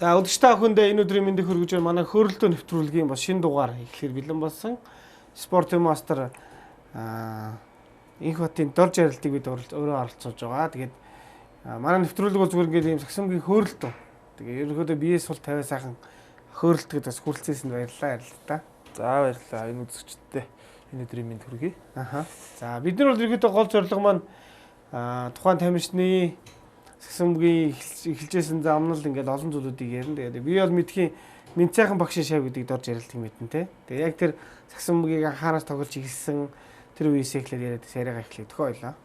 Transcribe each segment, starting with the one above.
За өдөртэй охиндээ энэ өдрийн мэндийг хүргэж байна. Манай хөрөлтөө нэвтрүүлгийн бас шинэ дугаар эхлэхээр бэлэн болсон. Спортын мастер инх хотын дор жарилтыг бид өөрөө оролцож байгаа. Тэгээд манай нэвтрүүлэг бол зүгээр ингээд ийм сагсамгийн хөрөлтөө. Тэгээд ерөнхийдөө бие сул 50 сайхан хөрөлт гэдэгс хүрэлцээсэнд баярлалаа та. За баярлалаа. Энэ үзэгчдээ энэ өдрийн мэнд хүргэе. За бид нар бол ерөнхийдөө гол зорилго маань тухайн тамирчны сагсамгийн эхэлжсэн замнал ингээд олон зүйлүүдийг ярина. Тэгээд би бол мэдхийн Минцайхан багшийн шав гэдэг дор жарилтыг мэднэ те. Тэгээд яг тэр сагсамгийг анхаараас тоглож эхэлсэн тэр үеэс эхлээд яриад яриагаа эхлэе. Төхөө ойлаа.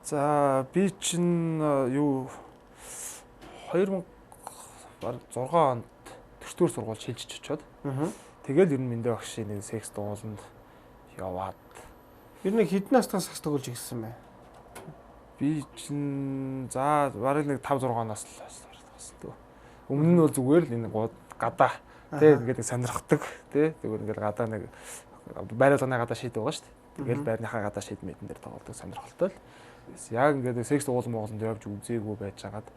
За би чинь юу 2006 онд төсвөр сургууль шилжиж очоод тэгэл ер нь Миндэ багшийн нэг секс дууланд яваад ер нь хэдэн настаас сагс тоглож эхэлсэн бэ? Би чинь за бараг нэг 5 6 оноос л байсан. Өмнө нь бол зүгээр л энэ гадаа тий ингээд сонирхдаг тий зүгээр ингээд гадаа нэг байрлалны гадаа шийд байгаа шүү дээ. Тэгэл байрныхаа гадаа шийд мэдэн дээр тоглодог сонирхолтой л. Яг ингээд секс ууланд явж үзээгүй байж хагаад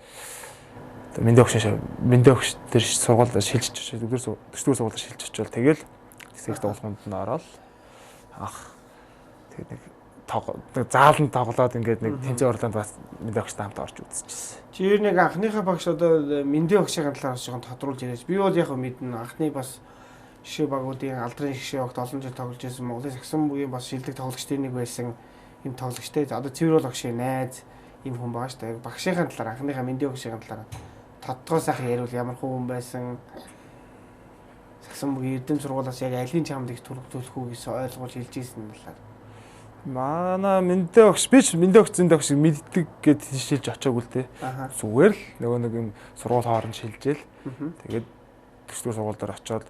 Миндэ багш тэр сургуульд шилжиж очиж төсвөр сургуульд шилжиж очивол тэгэл секс ууланд нь ороод ах тэгээд нэг заалан тоглоод ингээд нэг тэнцээ орлоонд бас Миндэ багштай хамт орж үзчихсэн. Чи ер нэг анхныхаа багш одоо Миндэ багшийн талаас жоохон тодруулж яриач. Би бол яг мэднэ анхны бас шишээ багуудын алдрын шишээ огт олон жил тоглож байсан Монголын сагсамгийн бас шилдэг тоглогчдын нэг байсан энэ тоглогчтой. Одоо цэвэр бол багшийн найз юм хүн байгаа шүү дээ. Багшийн талаар анхныхаа Миндэ багшийн талаар тодтгоо сайхан яриул ямар хүн байсан сагсамгийн эрдэм сургуулиас яг алийн чамд их төрөлтүүлэх үү гэсэн ойлгуулж хэлж ийсэн юм байна. Манай Миндэ багш би ч Миндэ багш зөндө багш мэддэг гэд шилж очоогүй л те. Зүгээр л нөгөө нэг юм сургууль хооронд шилжээл. Тэгээд төсвөр сургууль дээр очоод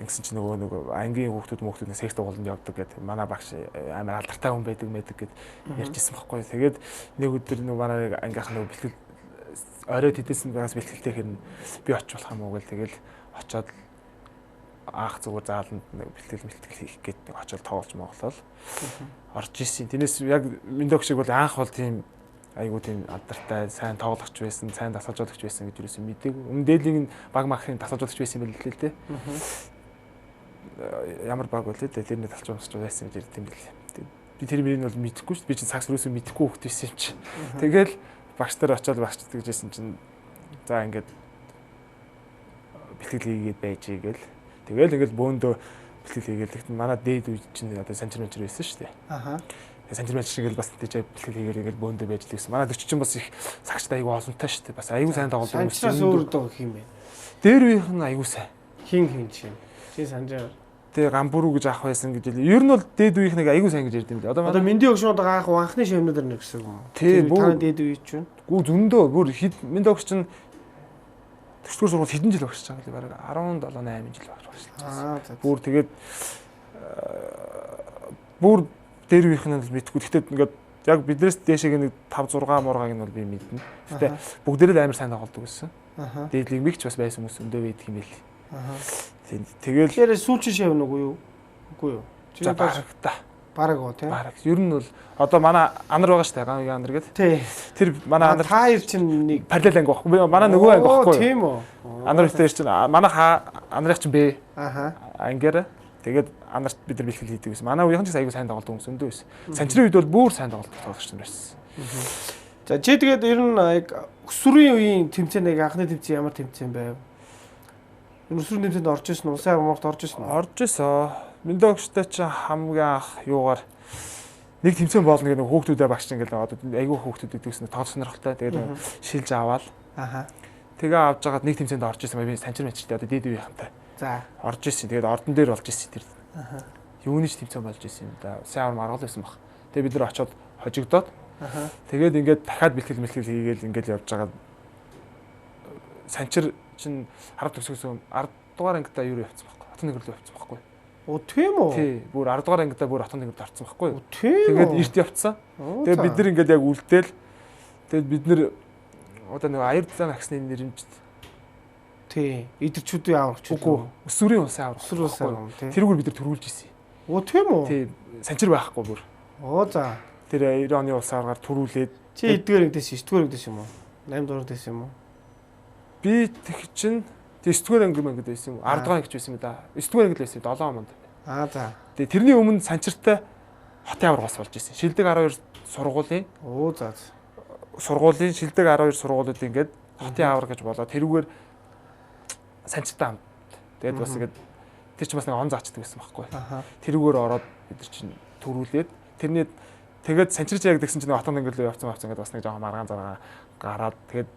ингэсэн чинь нөгөө ангийн хүүхдүүд секс дууланд явдаг гэд манай багш амар алдартай хүн байдаг гэд ярьжсэн байхгүй. Тэгээд нэг өдөр нөгөө манай ангийнх нөгөө бэлтгэл оройд хэдээсэн байгаас бэлтгэлтэй хэрнэ би очих болох юм уу гэл тэгэл очоод аах зүгээр зааланд нэг бэлтгэл хийх гээд нэг очоод тоглож моглол орж исэн. Тэрнээс яг Миндэ багшиг бол анх бол тийм айгуу тийм алдартай сайн тоглогч байсан, сайн дасгалжуулагч байсан гэж юусэн мэдээг. Өмнө дээдлийн баг махын дасгалжуулагч байсан юм байл л те. Ямар баг вэ те тэрний талчуулагч байсан гэж ярьд юм бэл. Би тэр мөрийг бол мэдэхгүй шүү дээ. Би чинь сакс рүүсээ мэдэхгүй хөхт байсан юм чи. Тэгэл багш нар очоод багш гэжсэн чинь за ингээд бэлтгэл хийгээд байж гээл. Тэгэл ингээд бөөндөө бэлтгэл хийгээл. Манай дээд үе чинь одоо санчир манчир байсан шүү дээ. Санчир манчир шиг л бас тийж бэлтгэл хийгээл ингээд бөөндөө байж л гэсэн. Манай дөч чинь бас их сагчтай айгуу олонтой шүү дээ. Бас айгуу сайн тоглодог юм шиг. Санчраас өөр дөө юм бэ. Дээр үеийнх нь айгуу сайн. Хин чинь. Чи санжаа. Тэгээ гамбүрүү гэж авах байсан гэж л. Ер нь бол дээд үеийнх нэг айгуу сайн гэж ярьд юм лээ. Одоо Миндэ багшууд анхны шавнууд нар гэсэн юм. Тийм та дээд үе чинь. Гүү зөндөө бүр Миндэ багш чинь төсвөр сургууль хэдэн жил багшиж байгаа вэ? Бараг 17 8 жил багшиж. Бүр тэгээд бүр дээр үеийнх нь л мэдгүй. Гэхдээ ингээд яг биднээс дээшээ нэг 5 6 мургааг нь бол би мэднэ. Гэхдээ бүгдээрээ л амар сайн тоглодог гэсэн. Дээдлийг мэгч бас байсан хүмүүс өндөө байдаг юм байл. Тэгэл тэгэхээр сүүлчийн шавн уу юу? Үгүй юу? Чи бараг бараг уу тийм. Бараг. Ер нь бол одоо манай анар байгаа шүү дээ. Гангийн анар гэдэг. Тий. Тэр манай анар таир чинь нэг параллел анги байхгүй. Манай нөгөө анги байхгүй. Тийм үү. Анар ихтэй чинь манай анарыг чинь бэ. Ангиара. Тэгээд анарт бид нар бэлтгэл хийдэг гэсэн. Манай үеийнхэн ч аягүй сайн тоглодог хүмүүс өндөө байсан. Санчрын үед бол бүр сайн тоглодог тоглогч нар байсан. За чи тэгээд ер нь өсвөрийн үеийн тэмцээнд анхны тэмцээн ямар тэмцээн байв? Өсвөрийн тэмцээнд орж ирсэн үү? Улсын авармагт орж ирсэн үү? Орж ирсэн. Миндэ багштай чи хамгийн анх юугаар нэг тэмцээн болно гэдэг хүүхдүүдээ багш ингээл одоо айгүй хүүхдүүд идэгсэн тоглох сонирхолтой. Тэгээд шилж аваад. Тэгээ авч жагаад нэг тэмцээнд орж ирсэн. Би санчир мачтай одоо дээд үеийнхэнтэй. За орж ирсэн. Тэгээд ордон дээр болж ирсэн тэр. Юуны ч тэмцээн болж ирсэн юм да. Сайн авар маргал байсан баг. Тэгээ бид нар очиод хожигдоод. Тэгээд ингээд дахиад бэлтгэл хийгээл ингээд явж жагаад санчир чин 10 төгсгөөс 10 дугаар ангидаа юу явцсан байхгүй. Хотын нэгэрлөө явцсан байхгүй. Оо тийм үү? Тий, бүр 10 дугаар ангидаа бүр хотын нэгэрлд орсон байхгүй. Тэгээд эрт явцсан. Тэгээд бид нар ингээд яг үлдээл. Тэгээд бид нар одоо нэг аяр далайн агсны нэрэмжт. Тий, идэрчүүдийн аврагч. Үгүй, өсвөрийн улсын аврагч. Өсвөр улсын аврагч тий. Тэрүүгээр бид нар төрүүлж ирсэн. Оо тийм үү? Тий, санчир байхгүй бүр. Оо за. Тэр 90 оны улсын аврагаар төрүүлээд чи эдгээр ангидээс 9 дугаар ангидээс юм уу? 8 дугаар ангидээс юм уу? Би тэг чинь 9-р анги мэн гэдэг байсан юм. 10 дахь анги гэж байсан юм да. 9-р анги л байсан 7 онд. За. Тэгээ тэрний өмнө санчиртай хотын аваргаас болж исэн. Шилдэг 12 сургуулийн За. сургуулийн шилдэг 12 сургуулиуд ингээд хотын авар гэж болоо тэрүүгээр санчиртай хамт. Тэгээд бас ингээд тэр чинь бас нэг он заачдаг байсан байхгүй. Тэрүүгээр ороод бид нар чинь төрүүлээд тэрний тэгээд санчирч яг гэсэн чинь хотод ингээд явцсан ингээд бас нэг жоохон маргаан зараа гараад тэгээд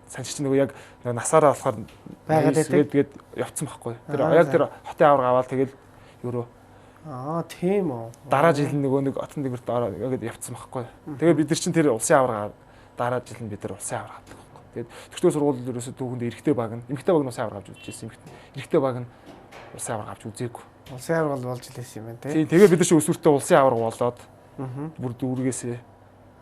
санчирч нөгөө яг насаараа болохоор байгаад тэгээд явцсан байхгүй. Тэр яг тэр хотын авар аваад тэгээд ерөө тийм үү. Дараа жил нөгөө нэг отон дэгэрт ингээд явцсан байхгүй. Тэгээд бид нар чинь тэр улсын авар дараа жил нь бид нар улсын авар авдаг байхгүй. Тэгээд төгсгөл сургууль ерөөсөө түүхэнд эрэгтэй баг нь эмэгтэй баг нь улсын авар авч үзчихсэн. Эрэгтэй баг нь улсын авар авч үзээгүй. Улсын авар болж илээсэн юм байна тийм. Тэгээд бид нар чинь өсвөртөө улсын авар болоод бүр дүүргээсээ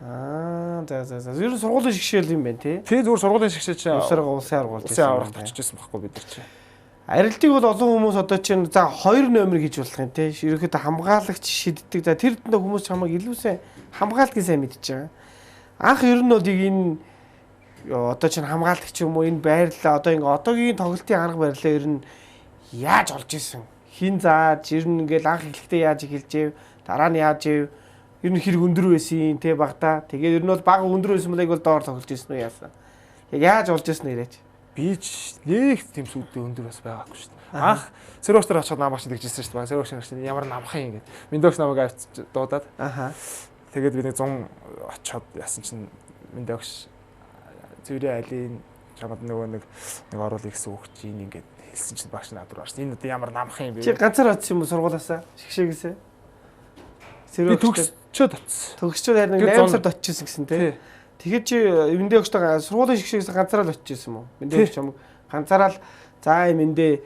за. Ер нь сургуулийн шгшээл юм байна тий. Тий зүгээр сургуулийн шгшээ чинь улсын авар болж улсын авар авчихсан байхгүй бид нар чинь. Арилтыг бол олон хүмүүс одоо чинь за 2 номер гэж болох юм тий. Ерөнхийдөө хамгаалагч шиддэг. За тэр дэндээ хүмүүс чамайг илүүсэн хамгаалалтыг сайн мэдчихэж байгаа. Анх ер нь бол энэ одоо чинь хамгаалагч юм уу энэ байрлалаа одоо ингээ одоогийн тоглолтын арга барилаа ер нь яаж олж исэн? Хин зааж ер нь ингээл анх эхлэхдээ яаж эхэлжээ? Дараа нь яаж ив? Ер нь хэрэг өндөр байсан тий багтаа. Тэгээд ер нь бол бага өндөр байсан мөлийг бол доор тоглож исэн үү яасан? Яг яаж олж исэн нэрэж? Би ч нэг тийм сүудээ өндөр бас байгаагүй шүү дээ. Анх Сэрвостер очоод намаач тэгжсэн шүү дээ. Сэрвостер ямар намхан юм гээд. Миндокс намайг авч дуудаад. Тэгээд би нэг 100 очоод яасан чинь Миндокс зүрийн айлын чамд нөгөө нэг оруулах гэсэн үг чинь ингээд хэлсэн чинь багш наад руу орсон. Энэ одоо ямар намхан юм бэ? Чи ганцаар очсон юм уу сургуулаасаа? Шгшээгээсээ. Сэрвостер төгсчөөд очсон. Төгсчөөд харин 8 сард очижсэн гэсэн тий. Тэгэхээр чи Миндокстой сургуулийн шгшээгээс ганцаараа л очижсэн юм уу? Миндокс чам ганцаараа л за Миндэ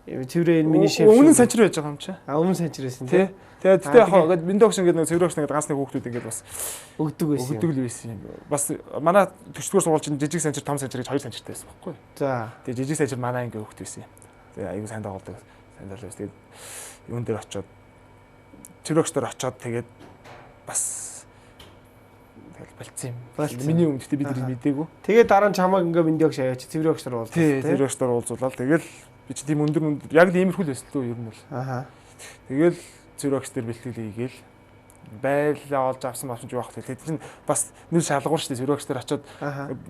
цэврээ энэ миний шеф. Өмнө санчир байж байгаа юм чи. Өмнө санчир байсан тий. Тэгээд яг ингээд Миндокс ингээд нэг цэврэгч нэг ганц нэг хүүхдүүд ингээд бас өгдөг байсан. Өгдөг л байсан юм. Бас манай төчтгөр сургууль чинь жижиг санчир, том санчир гэж 2 санчиртай байсан байхгүй. За. Тэгээд жижиг санчир манай ингээд хүүхд байсан юм. Тэгээд аюу сайн тоглодог. Сайн тоглож. Тэгээд юун дээр очоод цэврэгчдэр очоод тэгээд бас тэгэл болцсон юм. Миний өмнөдөө бид нар мэдээгүй. Тэгээд дараа нь чамайг ингээ Миндокс аваач цэврэгчдэр уулзсан. Тий, цэврэгчдэр уулзуулаад тэгээд би чи тийм өндөр яг л иймэрхүү л байсан л ер нь бол. Тэгэл цэврэгчдэр бэлтгэлээ хийгээл байлаа олж авсан болсон ч байх. Тэгээд чинь бас нэг шалгуур шүү дээ цэврэгчдэр очоод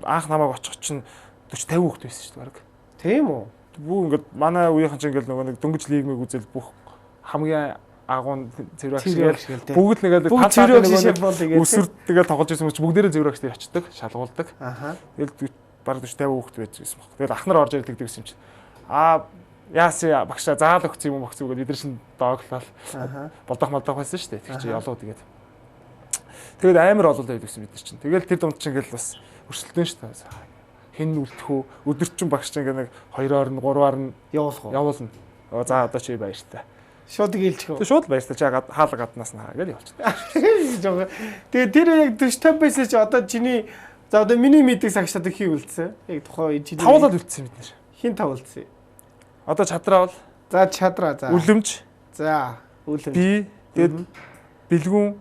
анх намайг очих чинь 40 50 хүүхэд байсан шүү дээ баг. Тийм үү? Бүү ингээд манай үеийнхэн чинь ингээл нөгөө нэг дөнгөж лигмиг үзэл бүх хамгийн агуун цэврэгчдэр бүгд нэгээл тал өсвөр тэгээд тоглож байсан хүмүүс бүгдээрээ цэврэгчдэр очдог, шалгуулдаг. Тэгэл баг 40 50 хүүхэд байж байсан баг. Тэгэл ах нар орж ирдэг гэсэн юм чинь. Яасан багшаа заал өгсөн юм уу багц үгээд бид нар шин дооглол болдох байсан шүү дээ. Тэр чинь ялуу тэгээд амар олол байвсэн бид нар чинь. Тэгэл тэр дунд чинь ингээл бас өрсөлдөн шүү дээ. Хэн үлдэх үү? Өдөрчин багш чинь ингээ нэг 2-оор нь 3-аар нь явуулна. За одоо чи баяртай. Шууд гэлчих үү? Шууд баяртай. Чи хаалга гаднаас нь хаа гэж явуулчихсан. Тэгээд тэр яг 40 50 байсан чи одоо чиний за одоо миний мэддэг сагшаад хий үлдсэн. Яг тухайн чиний тавуулаад үлдсэн бид нар. Хин тавуулсан. Одоо чадраа бол. За чадраа за. Үлэмж. За үлэмж. Би тэгээд бэлгүүн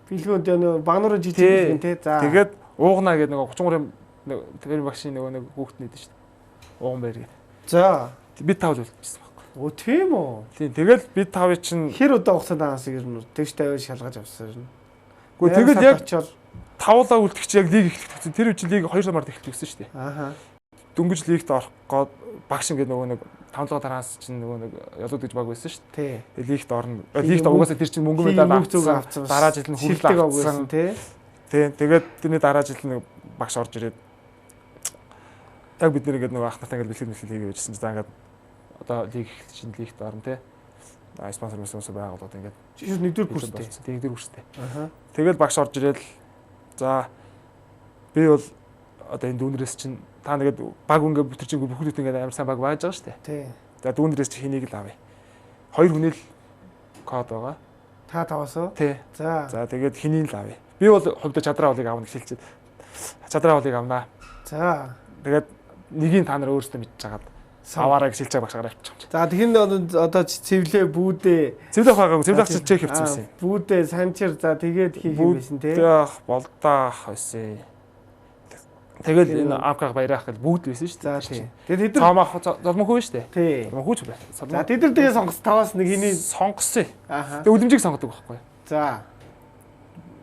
тэгээ нөө багнуурын жижиг бэлгүүн тий. За. Тэгээд уугнаа гэдэг нэг 33 тэр багшийн нэг хүүхэд нэдэж шүү дээ. Ууган байр гэдэг. За. Би тавал үлдчихсэн байхгүй. Оо тийм үү. Тийм тэгэл би тавыг чинь хэр удаа хугацаанд агаас ер нь тэгш 50 шалгаж авсан юм. Гэхдээ тэгэл яг тавуулаа үлдчих чи яг лиг эхлэх. Тэр үчи лиг 2 самард эхлэхсэн шүү дээ. Дөнгөж лигт орох гээд багш ингээд нөгөө нэг 5 тараас чинь нөгөө нэг ялууд гэж баг байсан шүү дээ. Тэгээ лигт орно. Лигт угаасаа тэр чинь мөнгө медаль авсан. Дараа жил нь хүрэл авсан тий. Тэгээд тэрний дараа жил нэг багш орж ирээд яг бид нэр ингээд нөгөө ах нартай ингээд бэлтгэл хийгээ байжсэн. За ингээд одоо лиг чинь лигт орно тий. Спонсор мэсээс байгууллагууд ингээд нэгдүгээр курстэй. Нэгдүгээр курстэй. Тэгээд багш орж ирээд за би бол одоо энэ дүүнерээс чинь та нэгэд баг ингээ бүтэр чинь бүхэлд ингээ амар сайн баг байж байгаа шүү дээ. Тий. За дүүнерээс чи хэнийг л авъя. 2 хүний л код байгаа. Та таваасаа? Тий. За. За тэгээд хэнийг л авъя. Би бол хувьдаа чадраа болыг авна гэж хэлчихээд. Чадраа болыг авнаа. За. Тэгээд нэгийг та нар өөрсдөө мэдчихэж хагаад аваараа гэж хэлж байгаа багшаараа авчих. За тэгэхэд одоо цэвлээ бүүдээ. Цэвлэх байгаагүй цэвлэх чи чек хийвсэн юм. Бүүдээ санчир за тэгээд хийх юм байсан тий. Болдоо байсан. Тэгэл энэ амкаг баяраах гэж бүгд байсан шүү За дээ. тий. Тэгээд тэд нар Цаамаа золмонхөө шүү дээ. тий. Золмонхөөч бай. За тэд нар тэгээ сонгоц таваас нэг хэний сонгосон. ааха. Тэгээ үлэмжийг сонгодог байхгүй. За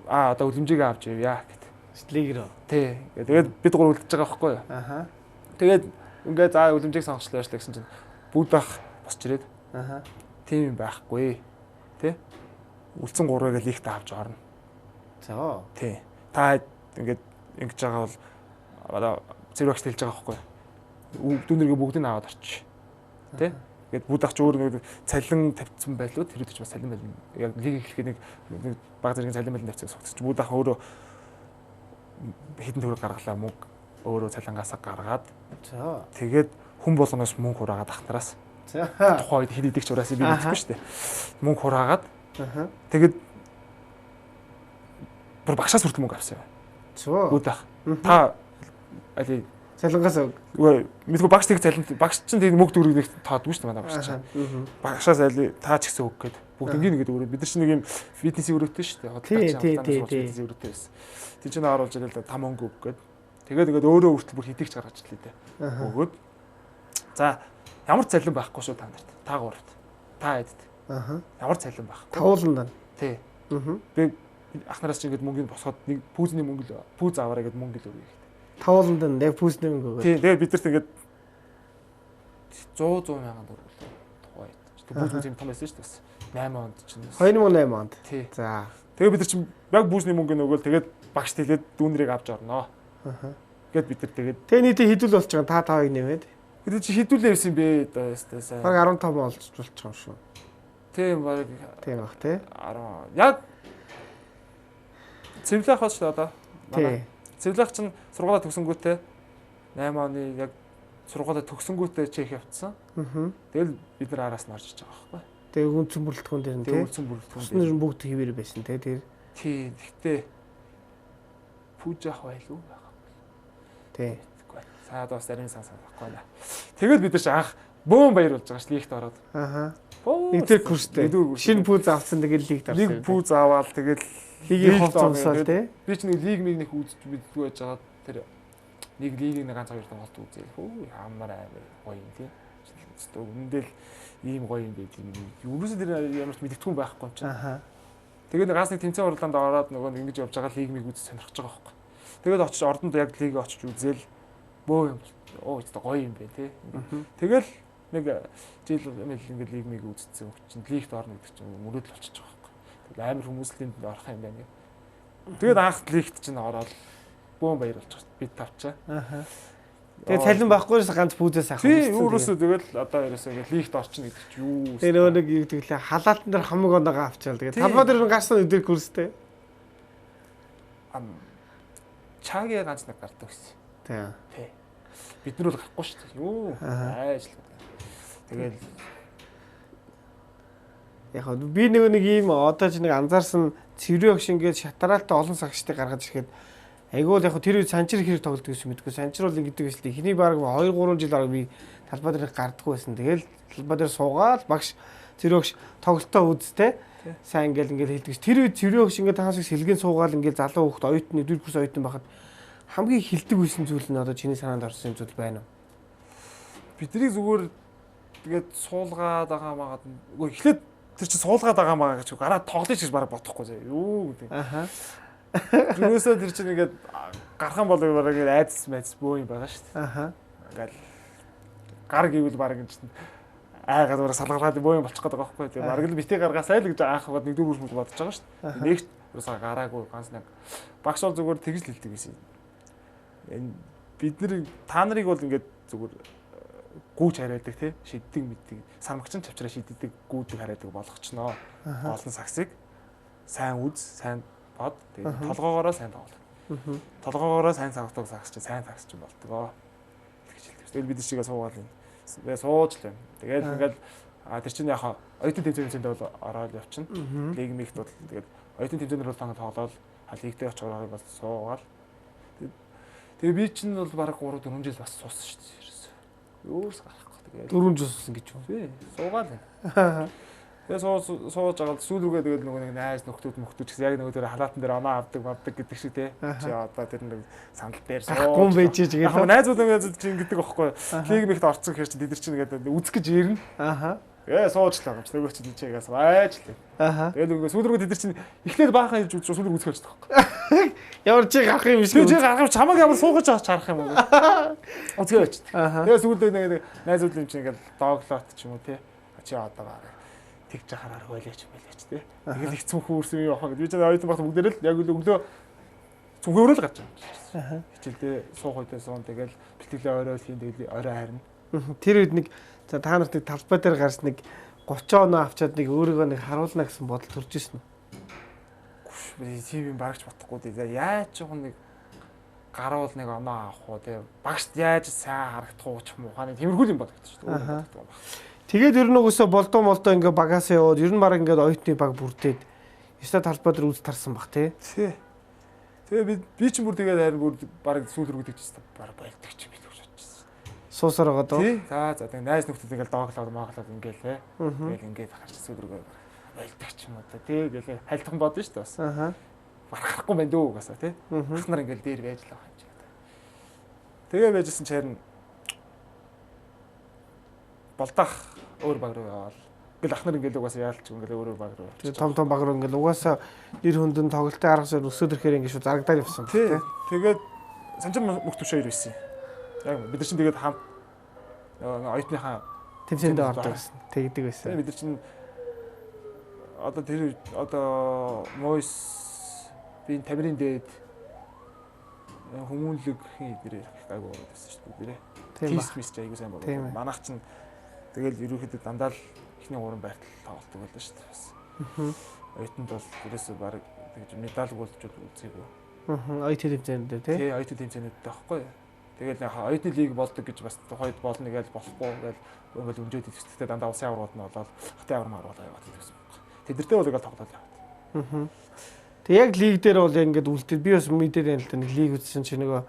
Одоо үлэмжийг авч явъя гэд. лигэр. Тий. Тэгээд бид гур үлдчихэж байгаа байхгүй. Ааха. Тэгээд ингээд за үлэмжийг сонгочлоо шүү гэсэн чинь бүгд ах босч ирээд. Ааха. Тийм юм байхгүй. Тэ? Үлдсэн гурвыг л ихтэй авч орно. За. Тий. Та ингээд ингэж байгаа бол одоо зэрэгч хэлж байгаа байхгүй. Дүүнэргээ бүгдийг аваад орчих. Тэ? Ингээд бүгд ах ч өөр нэг цалин тавьсан байлуу тэр үдч бас цалин байл. Яг лиг эхлэхэд нэг баг зэргийн цалин байл тавьсан согтч бүгд ах өөрөө хэдэн төгрөг гаргалаа мөнгө өөрөө цалингаасаа гаргаад. За. Тэгээд хүн болгоноос мөнгө хураагаад ахнараас. За. Тухайн үед хэд идэх ч ураасаа би мэдгүй шүү дээ. Мөнгө хураагаад. Ааха. Тэгээд бүр багшаас хүртэл мөнгө авсан юм. Зөө. Бүгд ах. Та али Цалингаас үгүй мэдгүй багш тэг цалин багш чинь тэг мөнгө төгрөгийг тоодгүй шүү дээ манай багш чинь. Багшаас али та ч гэсэн өг гээд бүгд ингээд ингээд өрөө бид нар чинь нэг юм фитнесийн өрөөтэй шүү дээ. Фитнесийн өрөөтэй байсан. Тэг чинь оруулж ирэл та мөнгө өг гээд тэгээд ингээд өөрөө хүртэл бүр хидэгч гаргаж ирлээ дээ. Өгөөд за ямар цалин байхгүй шүү та нарт. Та гуравт. Та эдд. ааха. Ямар цалин байхгүй. Тавуулан даа. Тий. Аа. Би ахнараас чинь ингээд мөнгөнд босгоод нэг пүүзний мөнгө л пүүз аваарай гэд мөнгө л өгье гэхэд. Тавуулан даа яг пүүсний мөнгө өгөө. Тий. Тэгээд бид нарт ингээд 100 мянган төгрөг лөө. Тухайд. Пүүз юм том байсан шүү дээ. 8 онд чинь. 2008 онд. Тий. За. Тэгээд бид нар чинь яг пүүзний мөнгө нөгөөл тэгээд багш хэлээд дүүнрийг авч орноо. Аа. Гэт бид нар тэгээд Тэгээ нийтээ хідүүл болж байгаа та тавыг нэмээд. бид чи хідүүлээ байсан бэ одоо сайн. Баг 15 болж болчих юм шүү. Тийм баг Тийм бах тий. 10. Яг цэвлэх хол шүү дээ одоо. Тий. Цэвлэх чинь сургуулаа төгсөнгүүтээ 8 оны яг сургуулаа төгсөнгүүтээ чек явцсан. Аа. Тэгэл бид нар араас нь орж иж байгаа байхгүй. Тэгээ үнцэн бүрэлдэхүүн дээр нь тий. Үлцэн бүрэлдэхүүн. Нэр бүгд хэвээр байсан тий. Тэр Тий. Гэхдээ пүүжах байлгүй байгаа. тий. Саад бас зарим сансаа байхгүй наа. Тэгэл бид нар чи анх бөөм баяр болж байгаа ш лигт ороод. Ааха. Нэг тэр курстэй. Шинэ пүүз авсан тэгэл лигт авсан. Лиг пүүз аваад тэгэл лигийн хувцсаал тий. би ч нэг лиг нэг үзэж мэдгүй байж байгаа тэр нэг лигийг нэг ганц хоёр тоглолт үзээ. Хөө ямар амар гоё юм тий. Үндэл ийм гоё юм байт юм. Юусэн тэр ямар ч мэддэхгүй байхгүй юм чинь. Ааха. Тэгээд нэг гас нэг тэмцээн хурлаанд ороод нөгөө ингэж явж байгаа лиг миг үзэж сонирхож байгаа байхгүй. Тэгээд очиж ордонд яг лиг очиж үзээл бөө юм. Оо өстой гоё юм бэ тий. Тэгэл нэг жил ингээд лиг миг үзсэн үг чинь лигт орно гэдэг чинь мөрөөдөл болчихж байгаа байхгүй. Тэгэл амар хүмүүс лигт орох юм байна. Тэгээд анх лигт чинь ороод бөөн баяр болчих. Бид тавчаа. Ааха. Тэгээ цалин байхгүйс ганц пүүзээс авах. Тий, өөрөөсөө тэгэл одоо ерөөсөө ингээд лигт орчих гэдэг чинь юу. Тэгээ нөгөө нэг юу гэвэл халаалтан дээр хамаг оноогоо авчаал. Тэгээ талбай дээр гарсан өдөр курстэй. Чагийн ганц нэг гардаг гэсэн. Тий. Бид нар бол гарахгүй шүү дээ. Юу аажлаа. Тэгэл яг би нэг ийм одоо ч нэг анзаарсан цэврийн огш ингээд шатараалтай олон сагчдыг гаргаж ирэхэд айгүй л яг тэр үед санчир хэрэг тоглолт гэсэн мэдгүй. Санчир бол ингэдэг байсан л эхний баг 2 3 жил арга би талбай дээр гардаггүй байсан. Тэгэл талбай дээр суугаад багш цэврийн огш тоглолтоо үзтэй. Сайн ингээл хэлдэг. Тэр үед цэврийн огш ингээд таасаг сэлгэн суугаад ингээд залуу хөхт оюутны 4 курс оюутан байхад хамгийн хилдэг байсан зүйл нь одоо чиний санаанд орсон зүйл байна уу? Бидний зүгээр тэгээд суулгаад байгаа магаад үгүй эхлээд тэр чинь суулгаад байгаа маа гэж гараа тоглож гэж бараг бодохгүй заа. Юу гэдэг. Аха. Тэрнээсээ тэр чинь ингээд гарах юм бол бараг айдас майдас бөө юм байгаа шүү дээ. Аха. Ингээл гар гэвэл бараг энэ чинь айгаад бараг салгараад бөө юм болчих гээд байгаа байхгүй. Тэгээ бараг л битээ гаргаасай л гэж анх бод нэг дөрөв хүнд бодож байгаа шүү дээ. Нэгт ерөөсөө гараагүй ганц нэг багш бол зүгээр тэгж л хэлдэг байсан. Энэ бид нар та нарыг бол ингээд зүгээр гүүж хараадаг тий шиддэг мэддэг сармагчин чавчраа шиддэг гүүдэг хараадаг болгочноо олон саксыг сайн үз сайн бод тэгээд толгоогоороо сайн тоглоо. Толгоогоороо сайн савдаг сакс чинь сайн сакс чинь болдгоо. Тэгж хэлдэг. Тэгэл бид чигээ суугаад юм. Сууж л юм. Тэгээд ингээд тэр чинь яхаа оюутны тэмцээнд бол ороод явчихна. Лиг мигт бол тэгээд оюутны тэмцээнд бол тоглоод лигтэй очоод бол суугаад тэгээ би чинь бол бараг 3 4 жил бас суусан шүү дээ. Юус гарахгүй тэгээ. 4 жил суусан гэж юу? Тий, суугаад байна. Тэгээ сууж байгаа сүүл рүүгээ тэгээд нөгөө нэг найз нөхдүүд гэсэн яг нөгөө тэр халаатан дээр оноо авдаг гэдэг шиг тий. Чи одоо тэр нэг сандал дээр сууж байж тэгээд яг найзууд ингээд ингэдэг байхгүй. Лиг мэгт орцсон хэрэг чи тэд нар чинь ингээд үзэх гэж ирнэ. Аха. Суучлаа гэж нөгөө чи чигээс байж л. Аха. Тэгээд нөгөө сүүл рүүгээ тэд нар чинь эхлээд баахан хийж сүүл рүү үзэх гэж байхгүй. Ямар чи гарах юм биш үү? Чи гарах чамаг ямар суугаж харах юм уу? Үзгээ байж. Тэгээд сүүлдээ нэг найзууд юм чинь ингээд дооглоод ч юм уу тий. Чи одоо тэгж хараар хойлооч байлаач тий. Тэгэл их цүнх үүрсэн юм яхаа гэж. Би ч оюутан багт бүгдээр л яг өглөө цүнхөөрөө л гарч байгаа. Хичээлдээ суух үедээ суун тэгэл бэлтгэлээ орой хийн тэгэл орой харна. Тэр үед нэг за та нарт талбай дээр гарч нэг 30 оноо авчаад нэг өөрийгөө нэг харуулна гэсэн бодол төрж ирсэн үү? Тийм барагч бодохгүй тий. Яаж ч нэг гаруул нэг оноо авах уу тий. Багшд яаж сайн харагдах уу ч юм уу. Хаа тиймэрхүү юм бодогдсон шүү дээ. Тэгээд ер нь угсаа болдоо ингээ багасаа яваад ер нь баг ингээд оюутны баг бүрдээд ёстой талбай дээр үз тарсан баг тий. Тэгээ би ч бүр тэгээд харин бүр баг сүүл рүү гэдэг чинь баг байлдаг ч юм биш гэж бодчихсон. Суусаар байгаа доо. Тий. За тэгээд найз нөхдөд ингээл дооглоод мааглаад ингээл тий. Ингээл ингээд харч сүүл рүү байлдаг ч юм уу та тий. Гээл хайлтхан бодно шүү дээ бас. Барахгүй байна дөө угаасаа тий. Ах нар ингээл дээр байж л байгаа юм чи. Тэгээ байжсэн чи харин болдох өөр баг руу яваал. Ингээл ах нар ингээл угаасаа яалч ингээл өөр баг руу. Тэгээ том баг руу ингээл угаасаа нэр хүндэн тоглолтын арга зүйн өсөд ирэхээр ингээд шүү зарагдаад явсан тий. Тэгээд санжин мөх төвш хоёр байсан. Яг бид нар чинь тэгээд хамт оюутныхаа тэмцээндээ ордог байсан. Тэгдэг байсан. Бид нар чинь одоо Мойс би тамирын дээд хүмүүнлэг хийдэрээ гайгүй болоод байсан шүү дээ. Тийс мис айгуу сайн болоод. Манайх чинь тэгэл ерөөхдөө дандаа л ихний гурван байтал тоглолтог байлаа шүү дээ бас. Оюутанд бол ерөөсөө баг тэгж медаль болжод үзээгүй. Оюутны тэмцээнд тий. Тий, оюутны тэмцээнүүд байхгүй. Тэгэл оюутны лиг болдог гэж бас тухайд болно гэж болохгүй гэж ингээл өнжөөд идэвхтэй дандаа улсын аврууд нь болоод хотын аврам харуулаа яваад байсан. Тэдэртэй бол ингээл тоглоод яваад. Тэг яг лиг дээр бол ингээд үлдээд би бас мэдээд байна л да нэг лиг үзсэн чи нөгөө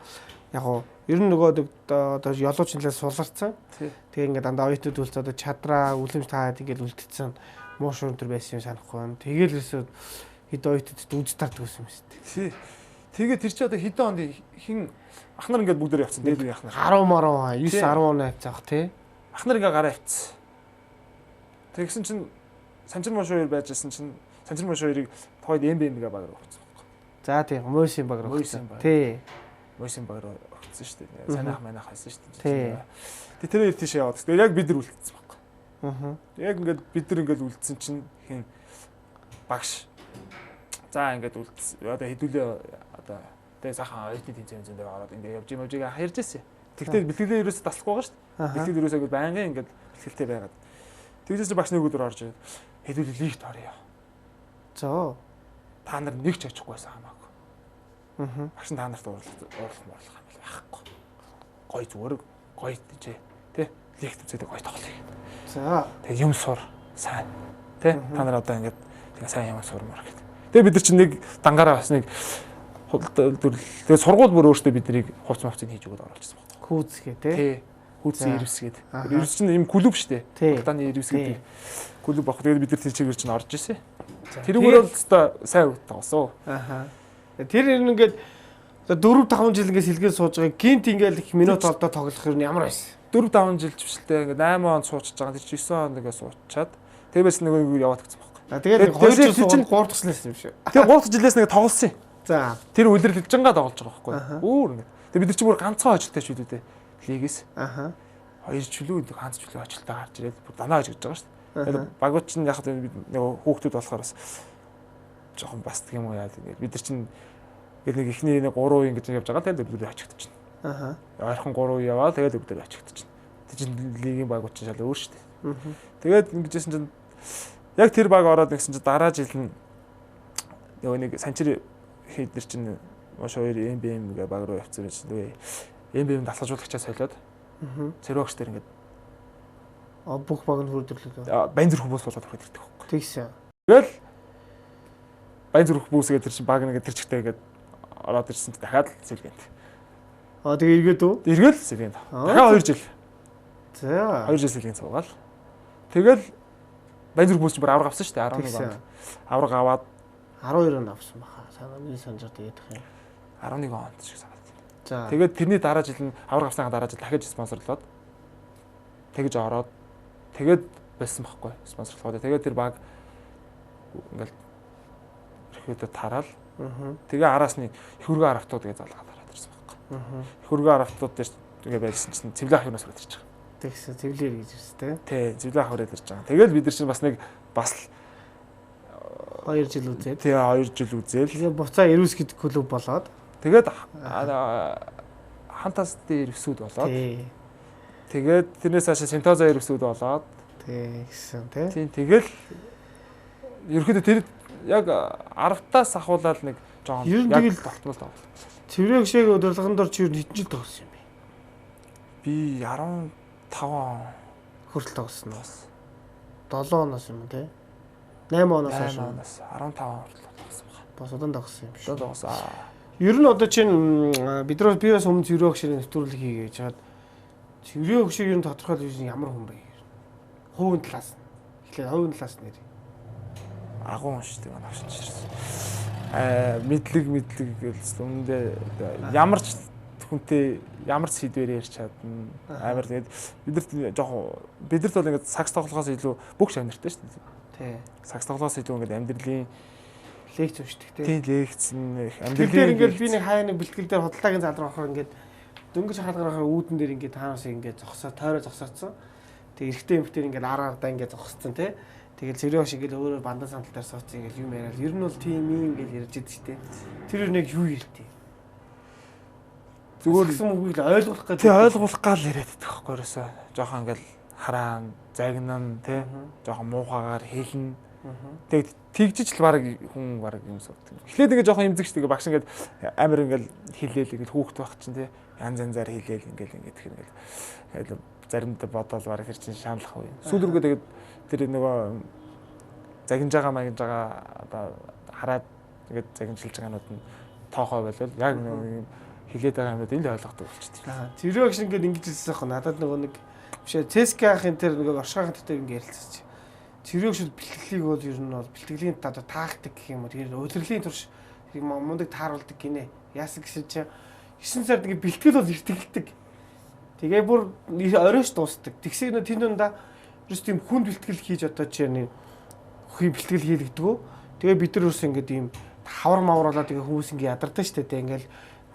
яг уу ер нь нөгөө одоо ялууч нэлээд суларцсан. Тэгээ ингээд дандаа оюутнууд үлдээ одоо чадраа үлэмж таад ингээд үлдсэн муу шуурн төр байсан юм санахгүй байна. Тэгээл ерөөсөө хэд оюутнууд үз таардаг байсан юм шүү дээ. Тэгээ тэр чи одоо хэдэн онд хин ах нар ингээд бүгд явцсан дээд үе ах нар 10 маруу 9 10 он авцаах тий. Ах нар ингээд гараа авцсан. Тэгсэн чинь Санжир Мош хоёр байжсэн чинь Санжир Мош хоёрыг тохойд МБМ-гээ баг руу өгсөн. За тийм Мойсийн баг руу өгсөн. Тий. Мойсийн баг руу өгсөн шүү дээ. Санаах манайх хайсан шүү дээ. Тэгээ тэр хоёр тийш яваад. Тэгээ яг бид нар үлдсэн баг. Яг ингээд бид нар ингээд үлдсэн чинь хин багш. За ингээд үлдсэн. Одоо хэдүүлээ одоо тэгээ сайхан оюутны тэмцээн дээр ороод ингээд явж явжгаа харж ирсэн. Тэгтээ бэлтгэлээ ерөөсө таслахгүй байгаа шүү дээ. Бэлтгэл ерөөсөө ингээд байнгын ингээд бэлтгэлтэй байгаад. Тэгжээс багш нэг өдөр орж ирээд хэдүүлээ лигт орё. За та нар нэг ч очихгүйсэн хамаагүй. Багш та нарт уурлах юм байхгүй. Гой зүгээр гой тийчээ. Тэ лигт үзээд гой тоглоё. За тэг юм сур сайн. Тэ та нар одоо ингээд тэгээ сайн юм сурмаар гэдэг. Тэгээ бид нар чинь нэг дангаараа бас нэг тэгээ сургууль бүр өөртөө биднийг хувц мавцыг хийж өгöd оруулчихсан байна. Хүүцгээ тий. Хүүцэн ирвсгээд. Ирвс чинь юм клуб шүү дээ. Уртааны ирвс гэдэг клуб баг. Тэгээд бид нар тэр чигээр чинь орж ирсэн. Тэрүүгээр бол өстой сайн тоглосон. Тэр ер нь ингээд 4-5 жил ингээд сэлгээд сууж байгаа гинт ингээд их минут олдоо тоглох юм ямар байсан? 4-5 жил жившэлтэй ингээд 8 он суучж байгаа. Тэр 9 он ингээд суучаад тэгээс нэг яваад гисэн баг. Тэгээд 2 жил чинь 3 дахь жилээс юм шиг. Тэгээд 3 дахь жилээс нэг тоглосон юм. За тэр үлрэлж жангаа тоглож байгаа байхгүй. Өөр ингээд. Тэгээд бид нар чинь бүр ганцхан ажилтай шүү дээ. Лигээс. Хоёр чөлөө ганц чөлөө ажилтаа гарч ирээд бүр данаа ажиж байгаа шүү дээ. Тэгээд багууд чинь яг нэг хүүхдүүд болохоор бас жоохон бас гэх юм уу яа тэгээд бид нар чинь нэг ихний нэг 3 үе ингэж явж байгаа тэгээд өдөр ачигдчихна. Ойрхон 3 үе яваа тэгээд өдөр ачигдчихна. Тэр чинь лигийн багууд чинь шал өөр шүү дээ. Тэгээд ингэжсэн чинь яг тэр баг ороод нэгсэн чинь дараа жил нь нөгөө нэг санчир хийдэр чинь маш хоёр МБМ гэ баг руу явцсан чинь тэгээ МБМ дасгалжуулагчаа солиод цэрвэгч дээр ингээд бүх баг нь хүрдэрлээ. Баян зүрх бүс болоод хүрэх гэдэг байхгүй. Тэгсэн. Тэгэл баян зүрх бүсгээ тэр чинь баг нэг тэр чигтээ ингээд ороод ирсэн дахиад сэлгэнт. Тэгээ эргээд үү? Эргээд сэлгэнт. Дахиад 2 жил. За 2 жил сэлгэнт суугаал. Тэгэл Баянзүрх бүс бүр авраг авсан шүү дээ 11 онд. Авраг аваад 12 он авсан баха. Санааны санжаар тэгээд их юм. 11 онд шиг санаад. За. Тэгээд тэрний дараа жил нь авраг авсныхаа дараа жил дахиж спонсорлоод тэгж ороод тэгээд байсан байхгүй спонсорлохоо. Тэгээд тэр баг ингээл ихэдэ тараал. Тэгээ араас нь их хөргөө аравтууд тэгээ залгаад хараад ирсэн байхгүй. Их хөргөө аравтууд дээр тэгээ байсан чинь цэвлээ ах юунаас ирж байгаа. Тэгсэн цэвлэр гэж ирсэн тий. Тий, цэвлээ ах ирж байгаа. Тэгэл бид нар чинь бас нэг бас 2 жил үзээд. Тий, 2 жил үзээл. Тэгээ буцаа Ирүүс гэдэг клуб болоод. Тэгээд хантаас дээр өсүүд болоод. Тий. Тэгээд тэрнээс хойш Синтоза өсүүд болоод. Тий гэсэн тий. Тий, тэгэл ерөөхдөө тэр яг 10-аас ахуулаад нэг жоон яг тогтмол тоглолт. Цэврээ гшээг удирдлагын дор чи хэдэн жил тоглосон юм бэ? Би 15 хүртэл тоглосон уу? 7 оноос юм тий. 8 оноос хойш. 15 хүртэл тоглосон байна. Бас удаан тоглосон юм биш. Удаан тоглосон. Ер нь одоо чинь бидрээс би бас өмнө цэврээ гшээг нэвтрүүлэг хийгээ гэж хаад цэврээ гшээг ер нь тодорхойлж ямар хүн бэ? Хувийн талаас нь. Эхлээд хувийн талаас нь нэр. Агуун шүү дээ манай авч ирсэн. Мэдлэг гэлс үүндээ ямар ч хүнтэй ямар ч сэдвээр ярьж чадна. Амар тэгээд бидэрт жоохон бидэрт бол ингээд сакс тоглохоос илүү бүх шавнартай шүү дээ. Тий. Сакс тоглохоос илүү ингээд амьдралын лекц уншдаг тий. Тий, лекц амьдралын ингээд би нэг хаяа нэг бэлтгэл дээр худалдаагийн залруу авахаар ингээд дөнгөж хаалгарахаар үүдэн дээр ингээд таанаас ингээд зогсоо тойроо зогсоцсон. Тэг эрэгтэй эмэгтэй ингээд араадаа ингээд зогсцсон тий. Тэгэл цэврээ шиг л өөрөө бандан сандал дээр сууц ингээд юм яриад ер нь бол тийм юм ингээд ярьж идэг штэ. Тэр нэг юу ярьтий. Зүгээр л юм үгүй л ойлгох гэдэг. Тий, ойлгох гал яриад байдаг байхгүй ерөөсөө. Жохон ингээд хараан, загнан тий. Жохон муухагаар хэлнэ. Тэг тэгжиж л баг хүн баг юм суудаг. Эхлээд ингээд жохон имзэг штэ. Багш ингээд амар ингээд хэлээл ингээд хүүхд байх чинь тий. Янз янзаар хэлээл ингээд тэр ингээд заримдаа бодоол баг тэр чинь шаналах үе. Сүүл рүүгээ тэгээд тэр нөгөө загинж байгаа одоо хараад ингээд загинжилж байгаанууд нь тоохоо болол яг нэг хилээд байгаа юмуд энэ л ойлгохдаг болчихсон. Цэврээ гш ингээд ингэж хэлсэн юм. Надад нөгөө нэг бишээ ЦСКА-ын тэр нөгөө Оршихын тэр ингээд ярилцсан чи. Цэврээ гш бэлтгэлийг бол ер нь бол бэлтгэлийн тактик гэх юм уу тэр удирдлагын турш тэр мундаг тааруулдаг гинэ. Яасан гэсэн чи 9 сард ингээд бэлтгэл бол эртгэлдэг. Тэгээ бүр оройш дуустдаг. Тэгсээ нөө тэн дундаа ерөөс тийм хүн бэлтгэл хийж одоо чи нэг хий бэлтгэл хийлэгдэгөө. Тэгээ бид нар ерөөс ингээд ийм хавар мавруулаад тэгээ хүмүүс ингээд ядардаг штэ тэ ингээд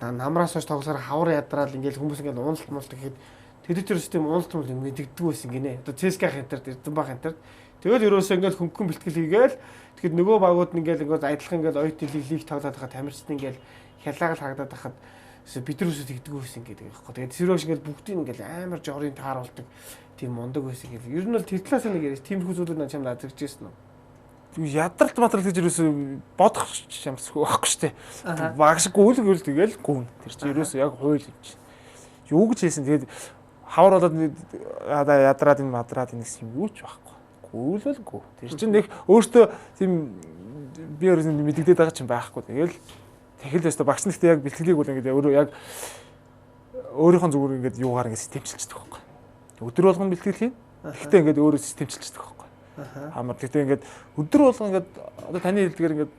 намраас хойш тоглосоор хавар ядраал ингээд хүмүүс ингээд уналт муулт гэхэд тэд тэрс тийм уналт муулт юм мэддэг байсан гинэ. Одоо ЦСКА хэнтерд Эрдэнэбаг хэнтерд тэгэл ерөөс ингээд хөнгөн бэлтгэл хийгээл тэгэхэд нөгөө багууд нь ингээд адилхан ингээд оёт лиг тоглоод байхад тамирчид ингээд хялаагаар харагдаад байхад бид нар үсээ тэгдэг байсан гэдэг байхгүй. Тэгээд цэврээ шиг бүгдийг ингээл амар жорын тааруулдаг тийм мундаг байсан гэдэг. Ер нь бол тэр талаас нэг яриад тиймэрхүү зүйлүүд нам чамд азарч ирсэн үү? Ядарт матрал гэж ерөөсөө бодох юмсгүй байхгүй шүү дээ. Баг шиг гүйлгэл тэгэл гүн. Тэр чинь ерөөсөө яг хууль юм чинь. Юу гэж хэлсэн тэгээд хавар болоод ядраад энэ мадраад энэ гэсэн юм юу ч байхгүй. Гүйлэлгүй. Тэр чинь нэг өөртөө тийм би ерөөсөө мэддэгдээд байгаа чинь байхгүй. Тэгэл өстө багш нэгтэй яг бэлтгэлийг бол ингээд өөрөө яг өөрийнхөө зүгээр ингээд юугаар ингээд системчилчихдэг байхгүй. Өдөр болгон бэлтгэл хийн. Гэхдээ ингээд өөрөө системчилчихдэг байхгүй. Амар гэхдээ ингээд өдөр болгон ингээд одоо таны хэлдгээр ингээд